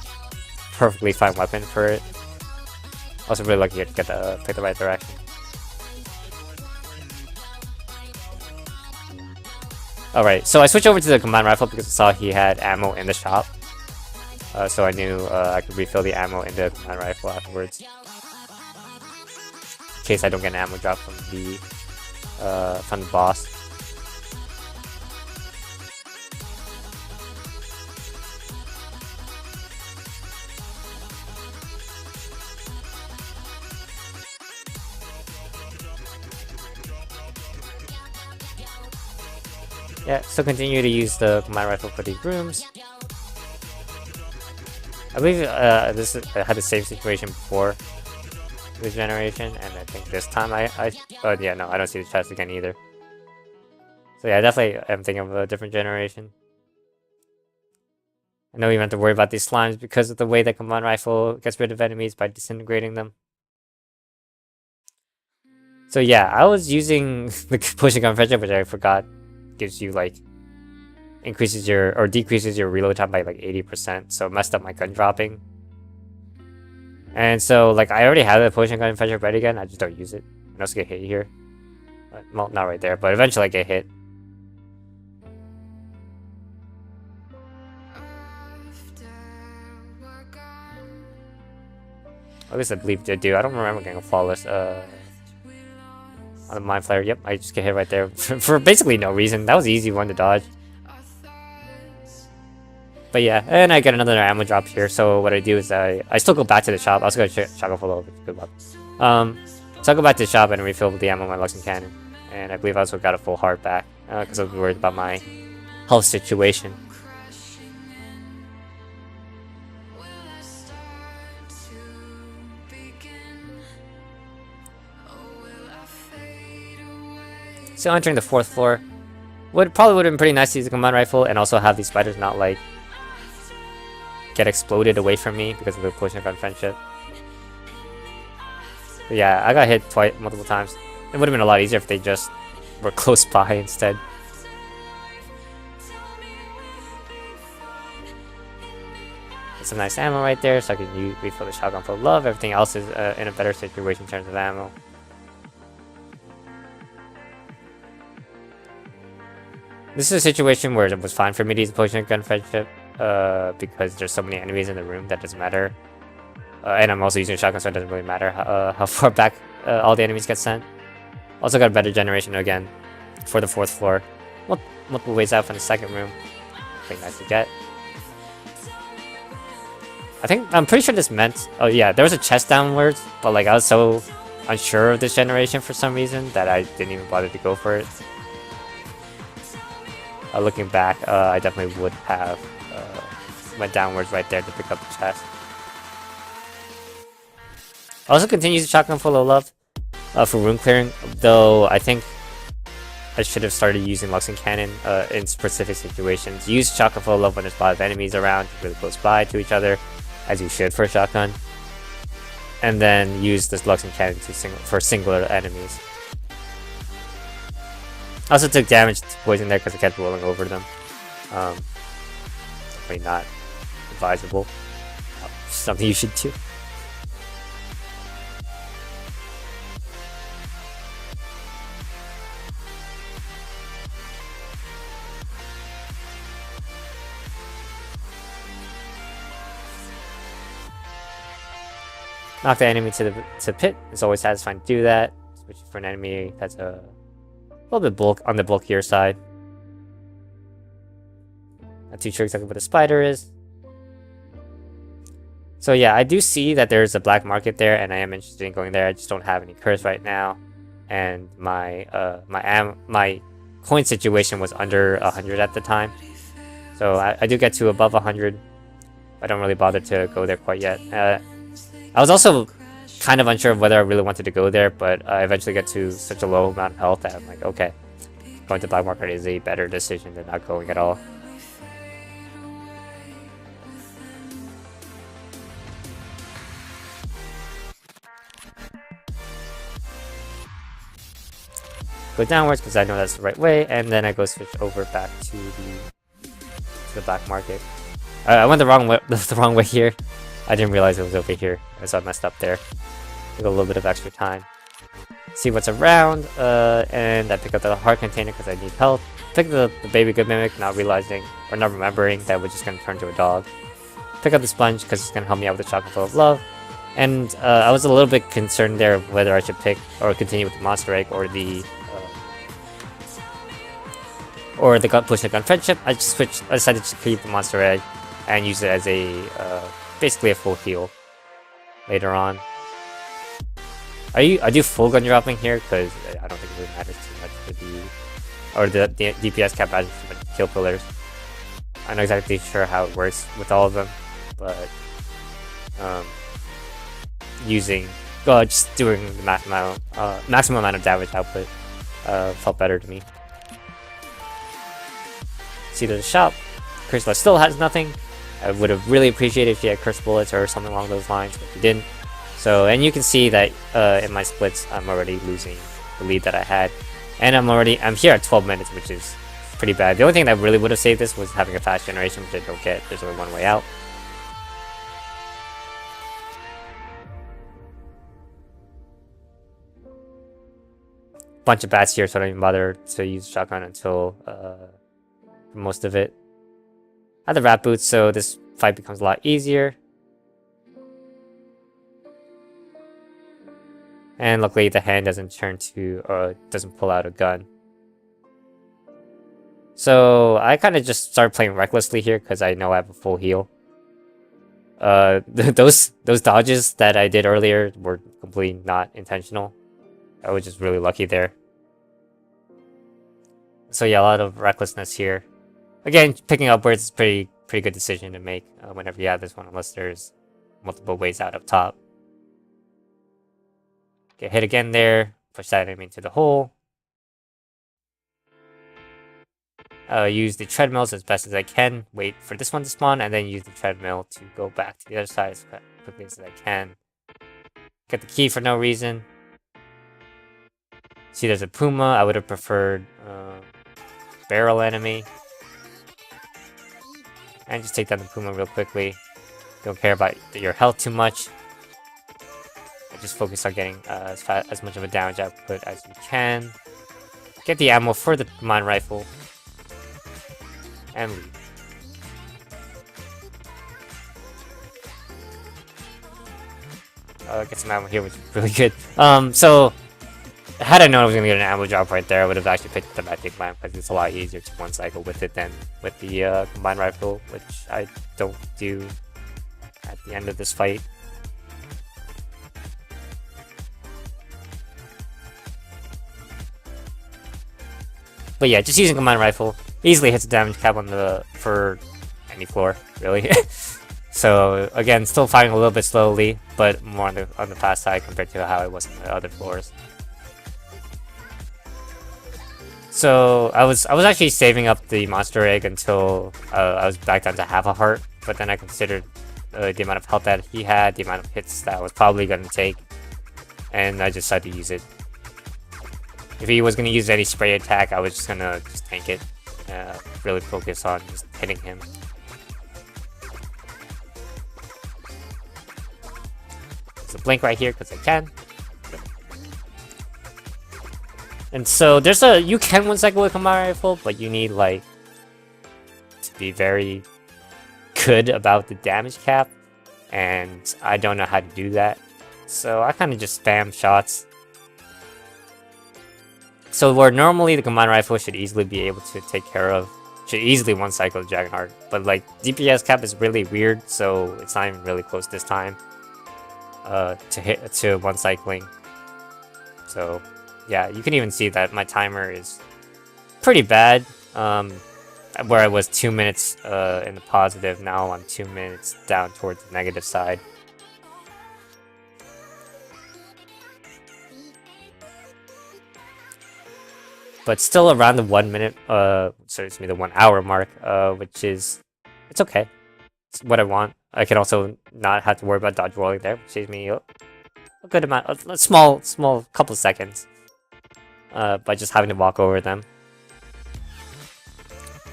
perfectly fine weapon for it. Also really lucky to get pick the right direction. Alright, so I switched over to the combined rifle because I saw he had ammo in the shop. So I knew I could refill the ammo in the combined rifle afterwards. In case I don't get an ammo drop from the boss. Yeah, so continue to use the combined rifle for these rooms. I believe this had the same situation before this generation, and I think this time oh yeah, no, I don't see the chest again either. So yeah, I definitely am thinking of a different generation. I know you don't have to worry about these slimes because of the way that combined rifle gets rid of enemies by disintegrating them. So yeah, I was using the pushing confession, which I forgot gives you like increases your or decreases your reload time by like 80%, so it messed up my gun dropping. And so like I already have the potion confession ready again, I just don't use it. I also get hit here. Well, not right there, but eventually I get hit. At least I believe they do. I don't remember getting a flawless on the mind flare. Yep, I just get hit right there for basically no reason. That was an easy one to dodge. But yeah, and I get another ammo drop here. So what I do is I still go back to the shop. I also got a shotgun full of good luck. So I go back to the shop and refill the ammo on my Luxon cannon. And I believe I also got a full heart back because I was worried about my health situation. So entering the 4th floor, probably would have been pretty nice to use a combined rifle and also have these spiders not like get exploded away from me because of the potion of friendship. But yeah, I got hit multiple times. It would have been a lot easier if they just were close by instead. Get some nice ammo right there, so I can refill the shotgun full of love. Everything else is in a better situation in terms of ammo. This is a situation where it was fine for me to use potion of gun friendship because there's so many enemies in the room that doesn't matter. And I'm also using a shotgun, so it doesn't really matter how far back all the enemies get sent. Also got a better generation again for the 4th floor. Multiple ways out from the 2nd room. Pretty nice to get. I'm pretty sure this meant... Oh yeah, there was a chest downwards, but like I was so unsure of this generation for some reason that I didn't even bother to go for it. Looking back, I definitely would have went downwards right there to pick up the chest. Also continues the shotgun full of love for room clearing, though I think I should have started using Luxon cannon in specific situations. Use shotgun full of love when there's a lot of enemies around, really close by to each other, as you should for a shotgun. And then use this Luxon cannon for singular enemies. I also took damage to poison there because I kept rolling over them. Definitely not advisable. Something you should do. Knock the enemy to the pit. It's always satisfying to do that, especially for an enemy that's a little bit on the bulkier side. Not too sure exactly what a spider is. So yeah, I do see that there's a black market there, and I am interested in going there. I just don't have any curse right now, and my coin situation was under 100 at the time. So I do get to above 100. I don't really bother to go there quite yet. I was also kind of unsure of whether I really wanted to go there, but I eventually get to such a low amount of health that I'm like, okay, going to black market is a better decision than not going at all. Go downwards because I know that's the right way, and then I go switch over back to the black market. I went the wrong way, the wrong way here. I didn't realize it was over here, so I messed up there. Took a little bit of extra time. See what's around, and I pick up the heart container because I need health. Pick the baby good mimic, not realizing or not remembering that we're just gonna turn to a dog. Pick up the sponge because it's gonna help me out with the chocolate full of love. And I was a little bit concerned there of whether I should pick or continue with the monster egg or the push the gun friendship. I decided to keep the monster egg and use it as a basically a full heal later on. I do full gun dropping here because I don't think it really matters too much for the DPS cap matters too much kill pillars. I'm not exactly sure how it works with all of them, but just doing the maximum amount of damage output felt better to me. See, there's a shop. Cursula still has nothing. I would have really appreciated if he had curse bullets or something along those lines, but he didn't. So, and you can see that in my splits, I'm already losing the lead that I had, and I'm here at 12 minutes, which is pretty bad. The only thing that really would have saved this was having a fast generation, which I don't get. There's only one way out. Bunch of bats here, so I don't even bother to use shotgun until most of it. I have the rat boots, so this fight becomes a lot easier. And luckily the hand doesn't turn to, or doesn't pull out a gun. So I kind of just started playing recklessly here because I know I have a full heal. Those dodges that I did earlier were completely not intentional. I was just really lucky there. So yeah, a lot of recklessness here. Again, picking upwards is pretty good decision to make whenever you have this one, unless there's multiple ways out up top. Get hit again there, push that enemy into the hole. Use the treadmills as best as I can, wait for this one to spawn, and then use the treadmill to go back to the other side as quickly as I can. Get the key for no reason. See, there's a Puma. I would have preferred barrel enemy. And just take down the Puma real quickly. Don't care about your health too much. Just focus on getting as much of a damage output as you can. Get the ammo for the mine rifle. And leave. Get some ammo here, which is really good. So had I known I was going to get an ammo drop right there, I would have actually picked up the magic lamp because it's a lot easier to one cycle with it than with the combined rifle, which I don't do at the end of this fight. But yeah, just using combined rifle easily hits a damage cap for any floor, really. So again, still fighting a little bit slowly, but more on the fast side compared to how it was on the other floors. So I was actually saving up the monster egg until I was back down to half a heart, but then I considered the amount of health that he had, the amount of hits that I was probably going to take, and I decided to use it. If he was going to use any spray attack, I was just going to tank it, really focus on just hitting him. There's a blink right here because I can. And so you can one cycle with a combined rifle, but you need like to be very good about the damage cap, and I don't know how to do that. So I kind of just spam shots. So where normally the combined rifle should easily be able to take care of should easily one cycle the Dragonheart. But like DPS cap is really weird, so it's not even really close this time to one cycling. So yeah, you can even see that my timer is pretty bad. Where I was 2 minutes in the positive, now I'm 2 minutes down towards the negative side. But still around the 1 minute, the 1 hour mark, which is, it's okay. It's what I want. I can also not have to worry about dodge rolling there, which saves me a good amount, a small couple seconds, by just having to walk over them.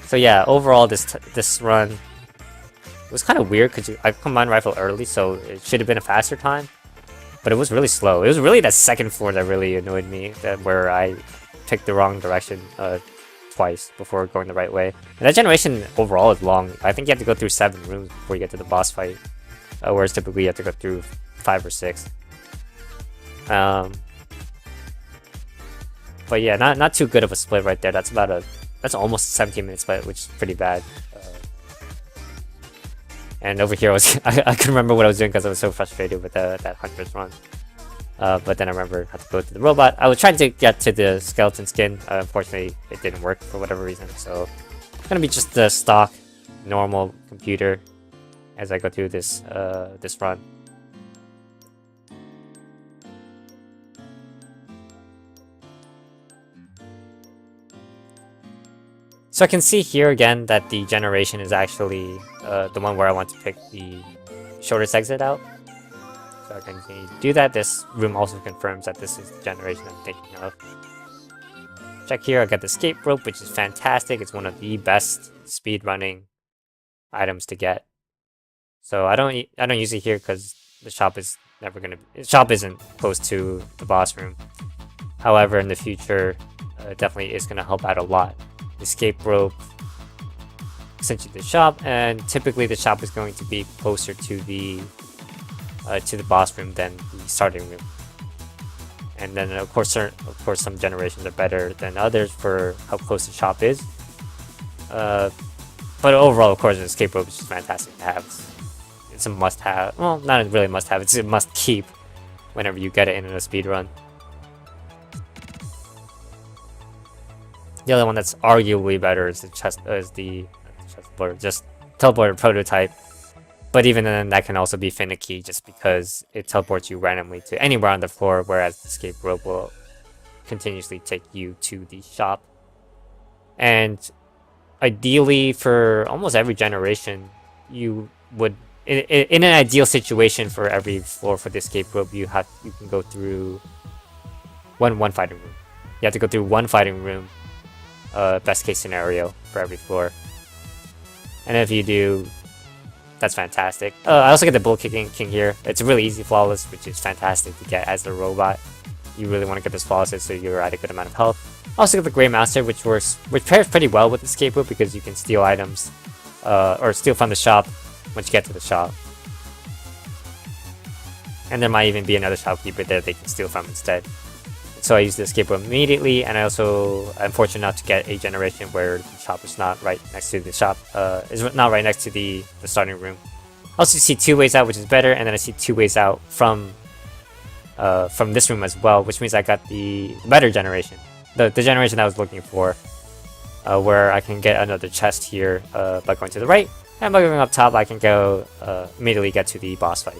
So yeah, overall this run was kind of weird because I combined rifle early, so it should have been a faster time, but it was really slow. It was really that second floor that really annoyed me, where I picked the wrong direction twice before going the right way. And that generation overall is long. I think you have to go through 7 rooms before you get to the boss fight, whereas typically you have to go through 5 or 6. But yeah, not too good of a split right there. That's almost a 17-minute split, which is pretty bad. And over here, I couldn't remember what I was doing because I was so frustrated with that 100th run. But then I remember I had to go to the robot. I was trying to get to the skeleton skin. Unfortunately, it didn't work for whatever reason. So it's gonna be just the stock, normal computer as I go through this run. So I can see here again that the generation is actually the one where I want to pick the shortest exit out. So I can do that. This room also confirms that this is the generation I'm thinking of. Check here, I got the escape rope, which is fantastic. It's one of the best speedrunning items to get. So I don't use it here because the shop isn't close to the boss room. However, in the future, it definitely is gonna help out a lot. Escape rope sent you to the shop, and typically the shop is going to be closer to the boss room than the starting room. And then of course some generations are better than others for how close the shop is. But overall, of course, the escape rope is just fantastic to have. It's a must-have. Well, not really must-have. It's a must-keep whenever you get it in a speedrun. The other one that's arguably better is the teleporter prototype. But even then, that can also be finicky just because it teleports you randomly to anywhere on the floor, whereas the escape rope will continuously take you to the shop. And ideally, for almost every generation, you would, in an ideal situation for every floor for the escape rope, you can go through one fighting room. You have to go through one fighting room. Best case scenario for every floor, and if you do, that's fantastic. I also get the bull kicking king here. It's a really easy flawless, which is fantastic to get as the robot. You really want to get this flawless so you're at a good amount of health. Also get the Grey Master, which pairs pretty well with escape rope because you can steal items or steal from the shop once you get to the shop. And there might even be another shopkeeper there they can steal from instead. So I use the escape rope immediately, and I'm fortunate enough to get a generation where the shop is not right next to the shop, is not right next to the starting room. I also see 2 ways out, which is better, and then I see 2 ways out from this room as well, which means I got the better generation, the generation I was looking for, where I can get another chest here by going to the right, and by going up top, I can go immediately get to the boss fight.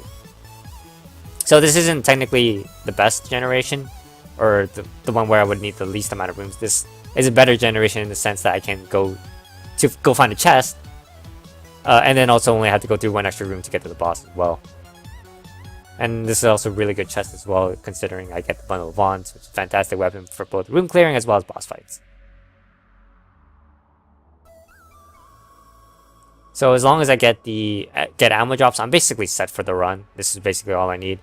So this isn't technically the best generation, or the one where I would need the least amount of rooms. This is a better generation in the sense that I can go find a chest, and then also only have to go through 1 extra room to get to the boss as well. And this is also a really good chest as well, considering I get the bundle of wands, which is a fantastic weapon for both room clearing as well as boss fights. So as long as I get ammo drops, I'm basically set for the run. This is basically all I need.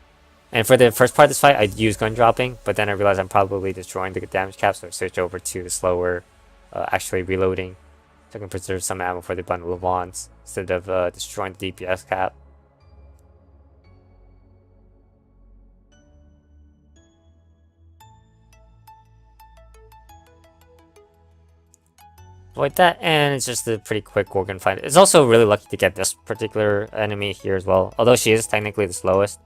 And for the first part of this fight, I'd use gun dropping, but then I realized I'm probably destroying the damage cap, so I switched over to the slower, actually reloading, so I can preserve some ammo for the bundle of wands, instead of destroying the DPS cap. avoid that, and it's just a pretty quick organ fight. It's also really lucky to get this particular enemy here as well. Although she is technically the slowest,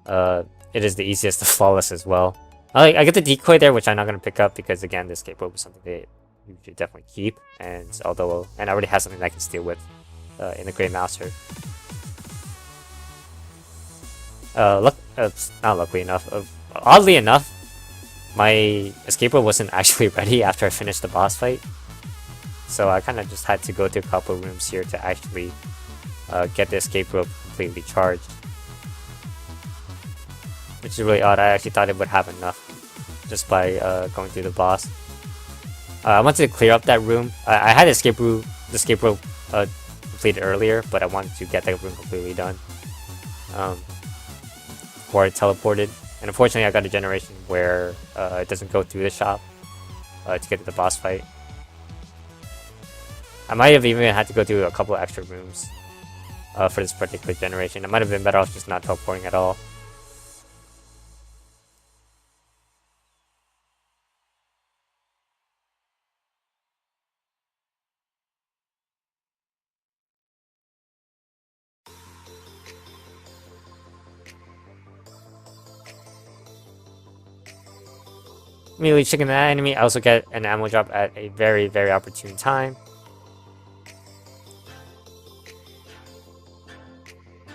it is the easiest to flawless as well. I get the decoy there, which I'm not going to pick up because, again, the escape rope is something that you should definitely keep. And I already have something that I can steal with in the Grey Mouser. Not luckily enough. Oddly enough, my escape rope wasn't actually ready after I finished the boss fight. So I kind of just had to go through a couple of rooms here to actually get the escape rope completely charged. Which is really odd. I actually thought it would have enough just by going through the boss. I wanted to clear up that room. I had the escape rope completed earlier, but I wanted to get that room completely done before I teleported. And unfortunately, I got a generation where it doesn't go through the shop to get to the boss fight. I might have even had to go through a couple of extra rooms for this particular generation. I might have been better off just not teleporting at all. Immediately checking that enemy, I also get an ammo drop at a very, very opportune time.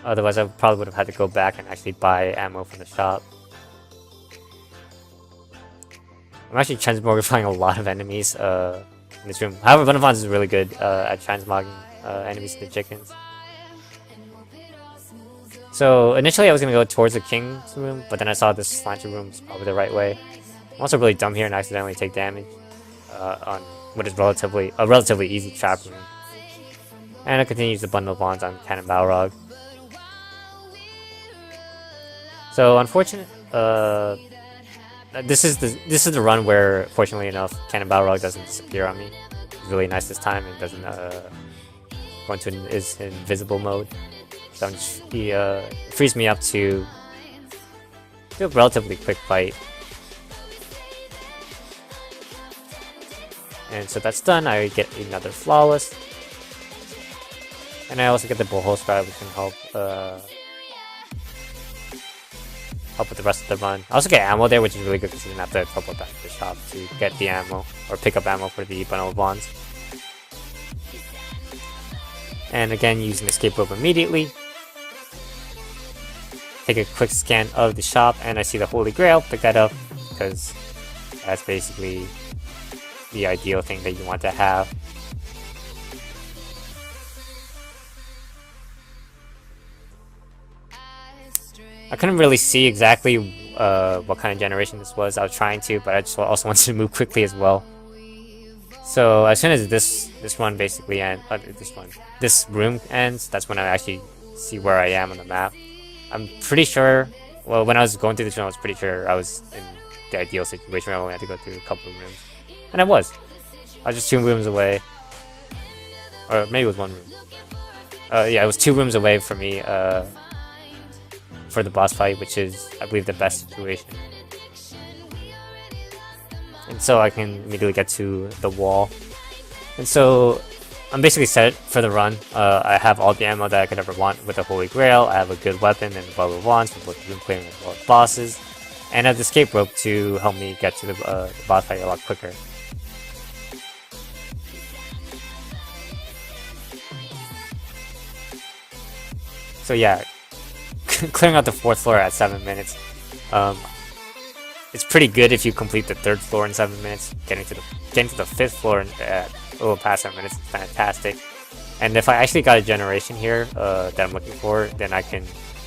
Otherwise, I probably would have had to go back and actually buy ammo from the shop. I'm actually transmogrifying a lot of enemies in this room. However, Bonavons is really good at transmogging enemies to the chickens. So initially I was going to go towards the king's room, but then I saw this slanted room is probably the right way. I'm also really dumb here and accidentally take damage on what is a relatively easy trap room. And I continue to use the bundle of wands on Cannon Balrog. So unfortunate, this is the run where, fortunately enough, Cannon Balrog doesn't disappear on me. It's really nice this time and doesn't go into his invisible mode. So he frees me up to do a relatively quick fight. And so that's done. I get another flawless, and I also get the bullhole scribe, which can help with the rest of the run. I also get ammo there, which is really good because you didn't have to teleport back to the shop to get the ammo or pick up ammo for the bundle of wands. And again, using escape rope immediately. Take a quick scan of the shop, and I see the Holy Grail. Pick that up because that's basically the ideal thing that you want to have. I couldn't really see exactly what kind of generation this was. I was trying to, but I just also wanted to move quickly as well. So as soon as this run basically ends, this room ends, that's when I actually see where I am on the map. I'm pretty sure, well, when I was going through this run, I was pretty sure I was in the ideal situation where I only had to go through a couple of rooms. And I was just 2 rooms away. Or maybe it was 1 room. Yeah, it was 2 rooms away from me for the boss fight, which is, I believe, the best situation. And so I can immediately get to the wall. And so I'm basically set for the run. I have all the ammo that I could ever want with the Holy Grail. I have a good weapon and a bundle of wands for both room clearing as well as bosses. And I have the escape rope to help me get to the boss fight a lot quicker. So yeah, clearing out the 4th floor at 7 minutes. It's pretty good if you complete the 3rd floor in 7 minutes. Getting to the 5th floor at a little past 7 minutes is fantastic. And if I actually got a generation here that I'm looking for, then I can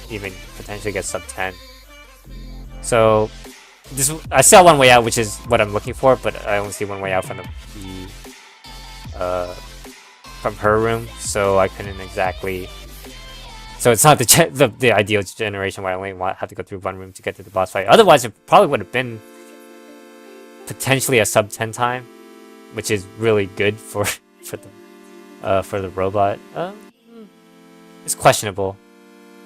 even potentially get sub 10. So I still have one way out, which is what I'm looking for, but I only see one way out from from her room, so I couldn't exactly. So it's not the ideal generation where I only have to go through 1 room to get to the boss fight. Otherwise, it probably would have been potentially a sub 10 time, which is really good for the robot. It's questionable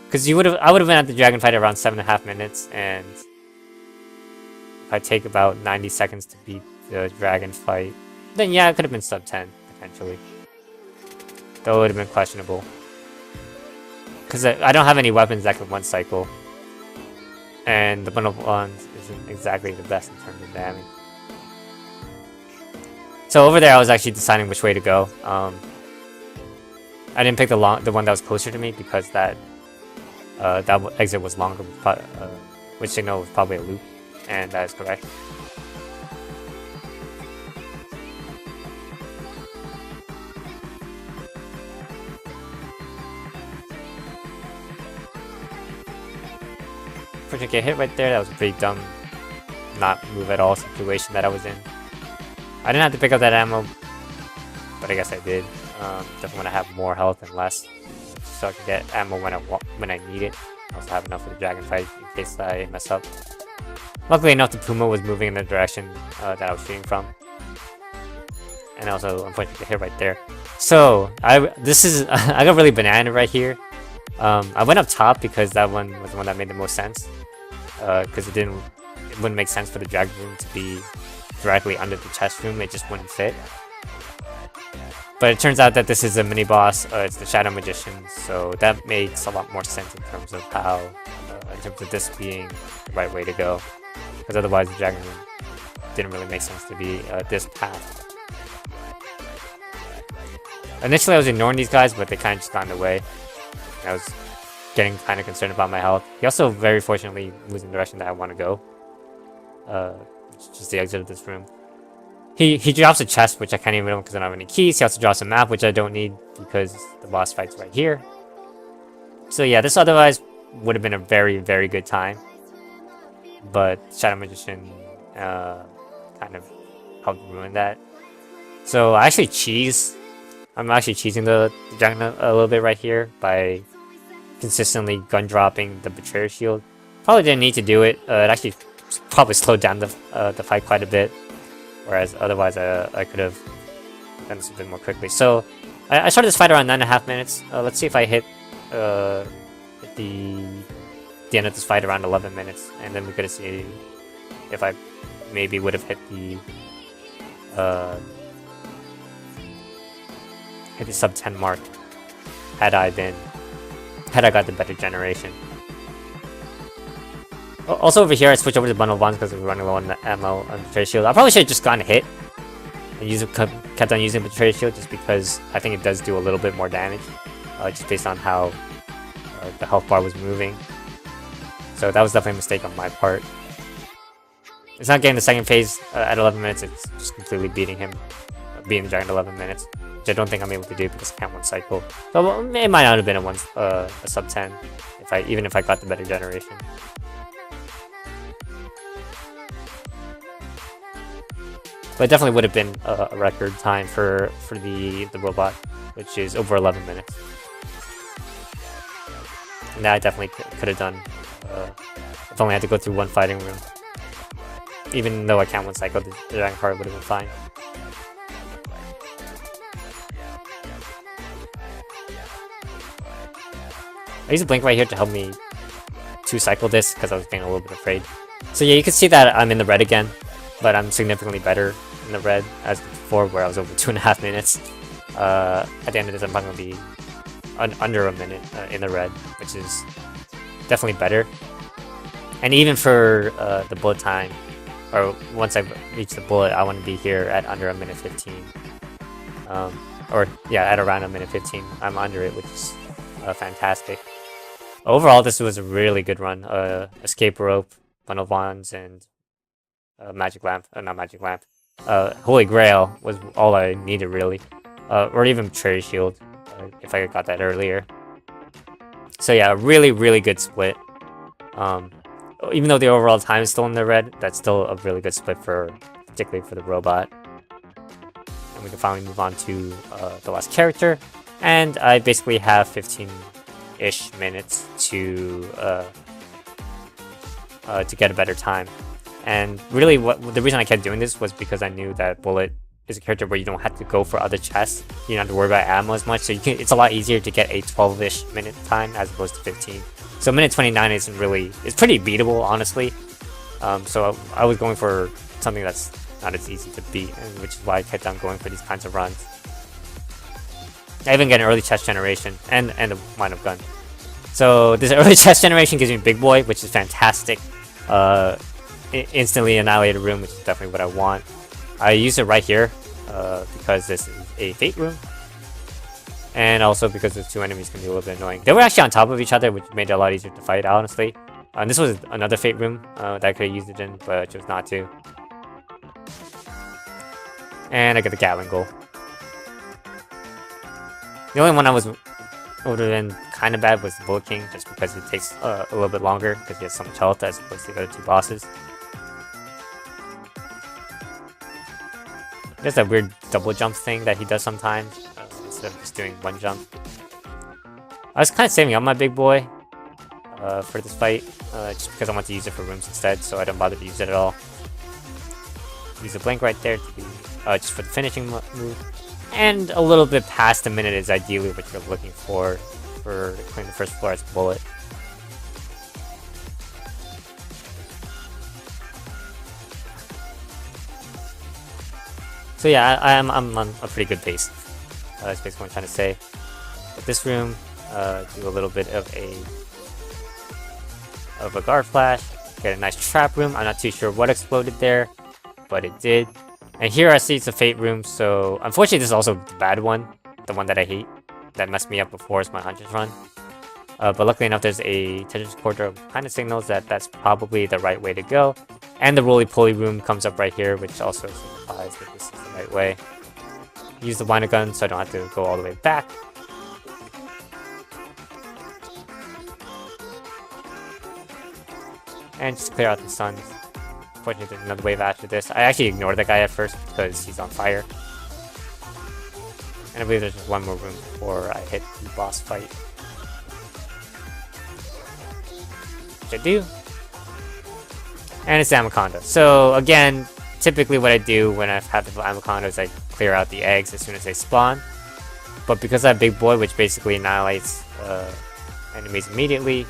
because I would have been at the dragon fight around 7.5 minutes, and if I take about 90 seconds to beat the dragon fight, then yeah, it could have been sub 10. potentially. Though it would have been questionable. Because I don't have any weapons that can one cycle. And the bundle of wands isn't exactly the best in terms of damage. So over there I was actually deciding which way to go. I didn't pick the one that was closer to me because that exit was longer, which signal was probably a loop, and that is correct. Unfortunately, get hit right there. That was a pretty dumb, not move at all situation that I was in. I didn't have to pick up that ammo, but I guess I did. Definitely want to have more health and less, so I can get ammo when I need it. I also have enough for the dragon fight in case I mess up. Luckily enough, the Puma was moving in the direction that I was shooting from, and also unfortunately get hit right there. So I got really banana right here. I went up top because that one was the one that made the most sense. Because it wouldn't make sense for the dragon room to be directly under the chest room. It just wouldn't fit. But it turns out that this is a mini boss. It's the Shadow Magician, so that makes a lot more sense in terms of how, in terms of this being the right way to go. Because otherwise, the dragon room didn't really make sense to be this path. Initially, I was ignoring these guys, but they kind of just got in the way. And I was getting kind of concerned about my health. He also very fortunately moves in the direction that I want to go. Just the exit of this room. He drops a chest, which I can't even open because I don't have any keys. He also drops a map, which I don't need because the boss fight's right here. So yeah, this otherwise would have been a very, very good time. But Shadow Magician kind of helped ruin that. So I actually I'm actually cheesing the dragon a little bit right here by consistently gun dropping the Betrayer Shield. Probably didn't need to do it. It actually probably slowed down the fight quite a bit. Whereas otherwise I could have done this a bit more quickly. So I started this fight around 9.5 minutes. Let's see if I hit the end of this fight around 11 minutes, and then we're gonna see if I maybe would have hit the sub 10 mark had I got the better generation. Also over here, I switched over to bundle of wands because we were running low on the ammo on the Betrayer Shield. I probably should have just gotten hit and kept on using the Betrayer Shield just because I think it does do a little bit more damage, just based on how the health bar was moving. So that was definitely a mistake on my part. It's not getting the second phase at 11 minutes, it's just completely beating the dragon at 11 minutes. Which I don't think I'm able to do because I can't one cycle. So it might not have been a sub 10 even if I got the better generation. But it definitely would have been a record time for the robot, which is over 11 minutes. And that I definitely could have done if only I had to go through one fighting room. Even though I can't one cycle, the dragon card would have been fine. I used a blink right here to help me 2-cycle this because I was getting a little bit afraid. So yeah, you can see that I'm in the red again, but I'm significantly better in the red as before, where I was over 2.5 minutes. At the end of this, I'm probably going to be under a minute in the red, which is definitely better. And even for the bullet time, or once I've reached the bullet, I want to be here at under a minute 15. Or yeah, at around a minute 15. I'm under it, which is fantastic. Overall, this was a really good run. Escape rope, bundle of wands, and magic lamp. Not magic lamp. Holy Grail was all I needed, really. Or even Betrayer Shield, if I got that earlier. So yeah, really, really good split. Even though the overall time is still in the red, that's still a really good split particularly for the robot. And we can finally move on to the last character. And I basically have 15-ish minutes to get a better time. And really, the reason I kept doing this was because I knew that Bullet is a character where you don't have to go for other chests. You don't have to worry about ammo as much, so it's a lot easier to get a 12-ish minute time as opposed to 15. So minute 29 it's pretty beatable, honestly. So I was going for something that's not as easy to beat, and which is why I kept on going for these kinds of runs. I even get an early chest generation and a wind up gun. So this early chest generation gives me Big Boy, which is fantastic. Instantly annihilate a room, which is definitely what I want. I use it right here because this is a Fate room. And also because the 2 enemies can be a little bit annoying. They were actually on top of each other, which made it a lot easier to fight, honestly. And this was another Fate room that I could have used it in, but I chose not to. And I get the Gatling goal. The only one I would have been kind of bad was the Bullet King, just because it takes a little bit longer, because he has so much health as opposed to the other 2 bosses. There's that weird double jump thing that he does sometimes, instead of just doing 1 jump. I was kind of saving up my Big Boy for this fight, just because I want to use it for rooms instead, so I don't bother to use it at all. Use a blink right there to be, just for the finishing move. And a little bit past a minute is ideally what you're looking for clearing the first floor as a bullet. So yeah, I'm on a pretty good pace. That's basically what I'm trying to say. But this room, do a little bit of a guard flash, get a nice trap room. I'm not too sure what exploded there, but it did. And here I see it's a Fate room, so unfortunately this is also the bad one, the one that I hate, that messed me up before is my Hunter's run. But luckily enough there's a Tetris corridor, kind of signals that that's probably the right way to go. And the roly-poly room comes up right here, which also signifies that this is the right way. Use the wind gun so I don't have to go all the way back. And just clear out the suns. Unfortunately, there's another wave after this. I actually ignored that guy at first because he's on fire. And I believe there's just one more room before I hit the boss fight. Which I do. And it's Anaconda. So again, typically what I do when I have the Anaconda is I clear out the eggs as soon as they spawn. But because I have Big Boy, which basically annihilates enemies immediately,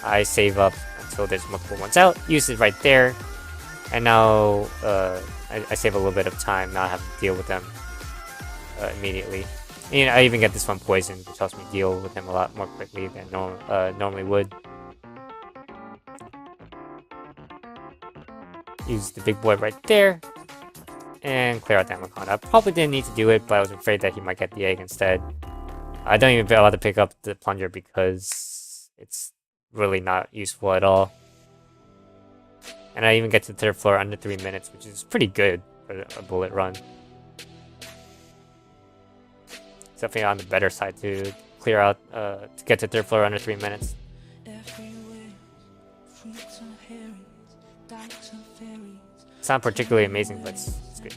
I save up until there's multiple ones out, use it right there. And now I save a little bit of time, not having to deal with them immediately. And I even get this one poisoned, which helps me deal with him a lot more quickly than normally would. Use the Big Boy right there, and clear out the Anaconda. I probably didn't need to do it, but I was afraid that he might get the egg instead. I don't even bother to pick up the plunger because it's really not useful at all. And I even get to the 3rd floor under 3 minutes, which is pretty good for a bullet run. It's definitely on the better side to clear out, to get to 3rd floor under 3 minutes. It's not particularly amazing, but it's good.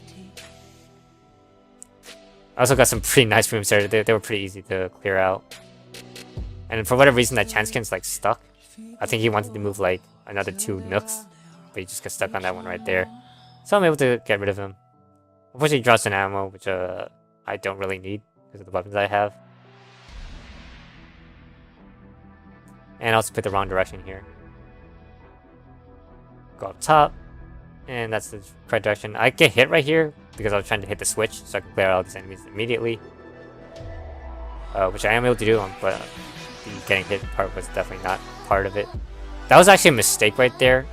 I also got some pretty nice rooms there. They were pretty easy to clear out. And for whatever reason, that Chanskin's like stuck. I think he wanted to move like another 2 nooks, but he just got stuck on that one right there. So I'm able to get rid of him. Unfortunately, he draws some ammo, which I don't really need because of the weapons I have. And I also picked the wrong direction here. Go up top. And that's the correct direction. I get hit right here because I was trying to hit the switch so I can clear out all these enemies immediately. Which I am able to do, but the getting hit part was definitely not part of it. That was actually a mistake right there.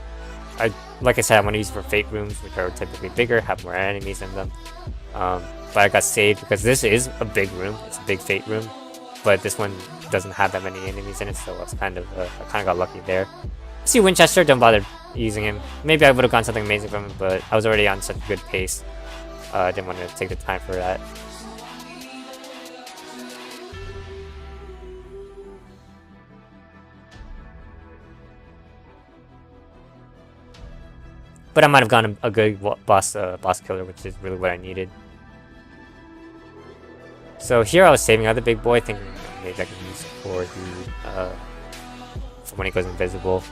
Like I said, I want to use it for Fate rooms, which are typically bigger, have more enemies in them. But I got saved because this is a big room. It's a big Fate room. But this one doesn't have that many enemies in it, so I kind of got lucky there. See Winchester, don't bother using him. Maybe I would have gotten something amazing from him, but I was already on such a good pace. I didn't want to take the time for that. But I might have gotten a good boss killer, which is really what I needed. So here I was saving out the Big Boy, thinking maybe I can use it for the for when he goes invisible.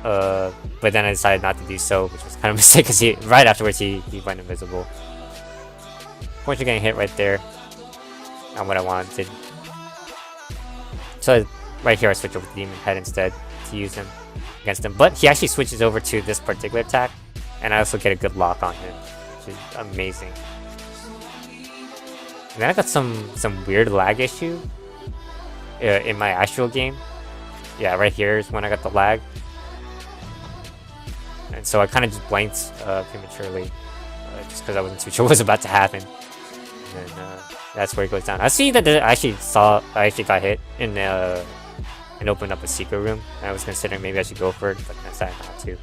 But then I decided not to do so, which was kind of a mistake because right afterwards he went invisible. Unfortunately, getting hit right there. Not what I wanted. So right here I switch over to Demon Head instead to use him against him. But he actually switches over to this particular attack, and I also get a good lock on him, which is amazing. And then I got some weird lag issue in my actual game. Yeah, right here is when I got the lag. And so I kind of just blanked prematurely, just because I wasn't too sure what was about to happen. And that's where it goes down. I see that I actually got hit and opened up a secret room. And I was considering maybe I should go for it, but I decided not to.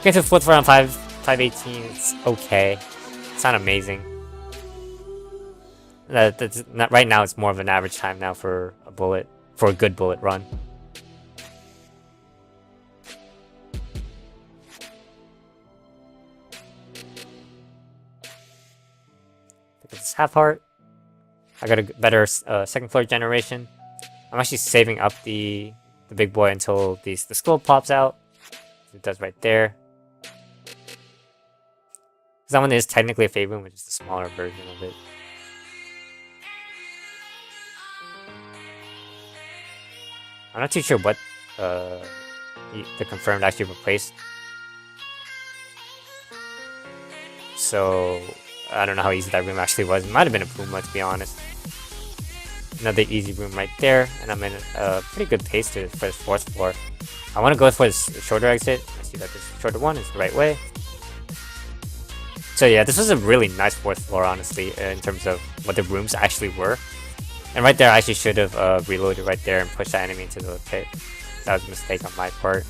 Get to the 4th floor on 518. It's okay. It's not amazing. That's not, right now it's more of an average time now for a good bullet run. This half heart. I got a better second floor generation. I'm actually saving up the big boy until the skull pops out. It does right there. Because that one is technically a fade room, which is the smaller version of it. I'm not too sure what the confirmed actually replaced. So I don't know how easy that room actually was. It might have been a Puma, to be honest. Another easy room right there, and I'm in a pretty good pace for this 4th floor. I want to go for this shorter exit. I see that this shorter one is the right way. So yeah, this was a really nice 4th floor, honestly, in terms of what the rooms actually were. And right there, I actually should have reloaded right there and pushed that enemy into the pit. That was a mistake on my part.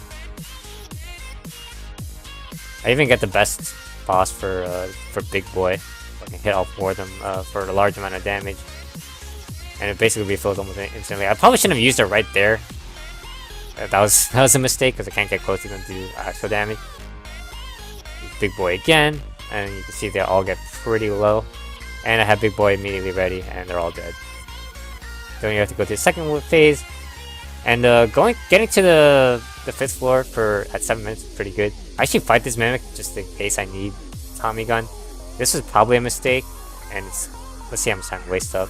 I even get the best boss for Big Boy. I can hit all 4 of them for a large amount of damage. And it basically refills almost instantly. I probably shouldn't have used it right there. That was a mistake because I can't get close to them to do actual damage. Big Boy again, and you can see they all get pretty low. And I have Big Boy immediately ready, and they're all dead. Then you have to go to the second phase, and getting to the 5th floor at 7 minutes is pretty good. I actually fight this mimic just in case I need Tommy gun. This was probably a mistake, and let's see how much time I waste up.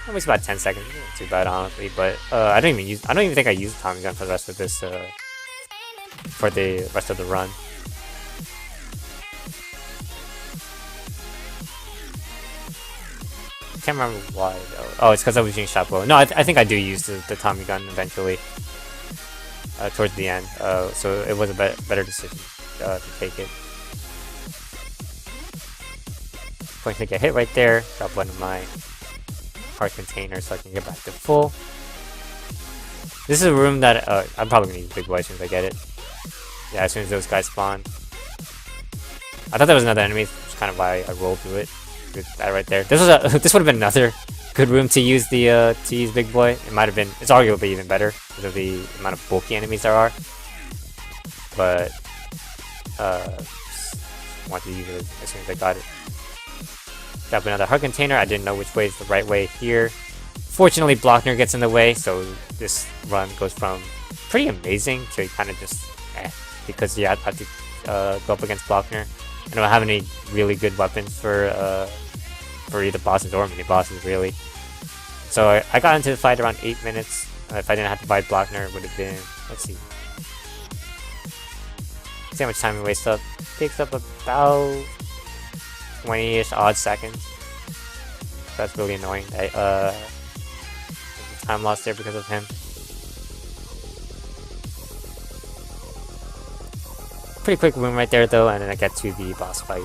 I waste about 10 seconds. Not too bad, honestly, but I don't even think I used Tommy gun for the rest of this for the rest of the run. Can't remember why though. Oh, it's because I was using shot bow. No, I think I do use the Tommy gun eventually towards the end. So it was a better decision to take it. Going to get hit right there. Drop one of my heart containers so I can get back to full. This is a room that I'm probably gonna use Big Boy as soon as I get it. Yeah, as soon as those guys spawn. I thought there was another enemy, which is kind of why I rolled through it. That right there. This would have been another good room to use Big Boy. It might have been. It's arguably even better because of the amount of bulky enemies there are. But want to use it as soon as I got it. Got another heart container. I didn't know which way is the right way here. Fortunately, Blockner gets in the way, so this run goes from pretty amazing to kind of just because yeah, I have to go up against Blockner. I don't have any really good weapons for either bosses or mini bosses, really. So I got into the fight around 8 minutes. If I didn't have to fight Blockner, it would have been, let's see how much time we waste up. Takes up about 20-ish odd seconds. That's really annoying. Time lost there because of him. Pretty quick room right there though, and then I get to the boss fight.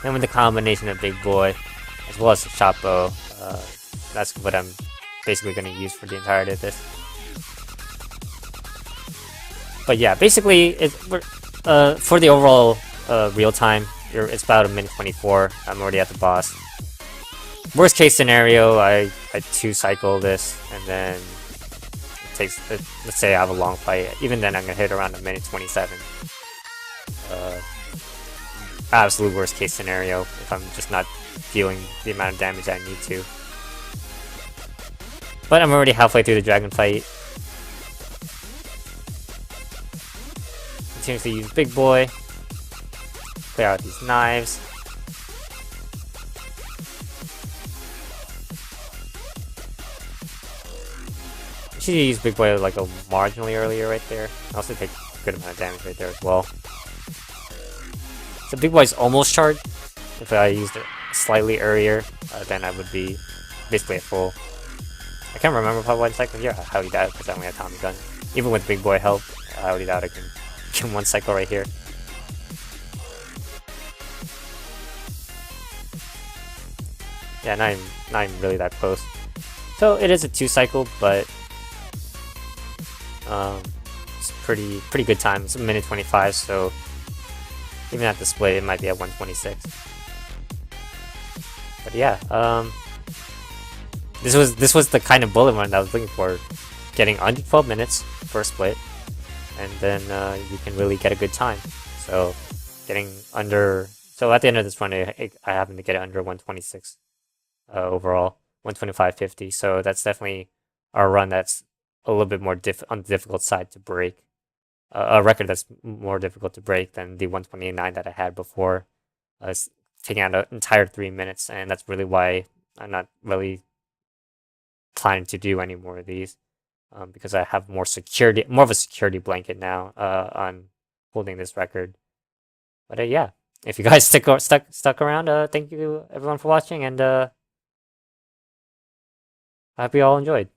And with the combination of Big Boy as well as the shot bow, that's what I'm basically going to use for the entirety of this. But yeah, basically for the overall real time, it's about a minute 24. I'm already at the boss. Worst case scenario, I 2-cycle this, and then it takes, let's say I have a long fight. Even then, I'm gonna hit around a minute 27. Absolute worst case scenario if I'm just not dealing the amount of damage I need to. But I'm already halfway through the dragon fight. Continuously use Big Boy. Clear out these knives. I should use Big Boy like a marginally earlier right there. I also take a good amount of damage right there as well. So Big Boy's almost charged. If I used a slightly earlier, then I would be basically at full. I can't remember if I one cycle here. I highly doubt it because I only have Tommy Gun. Even with Big Boy help, I highly doubt I can get one cycle right here. Yeah, not even really that close. So it is a 2 cycle, but it's pretty good time. It's a minute 25, so even at the split, it might be at 126. But yeah, this was the kind of bullet run that I was looking for, getting under 12 minutes for a split, and then you can really get a good time. So getting under, so at the end of this run, I happened to get it under 126 overall, 125.50. So that's definitely a run that's a little bit more on the difficult side to break. A record that's more difficult to break than the 129 that I had before. It's taking out an entire 3 minutes, and that's really why I'm not really planning to do any more of these, because I have more of a security blanket now on holding this record. But yeah, if you guys stuck around, thank you everyone for watching, and I hope you all enjoyed.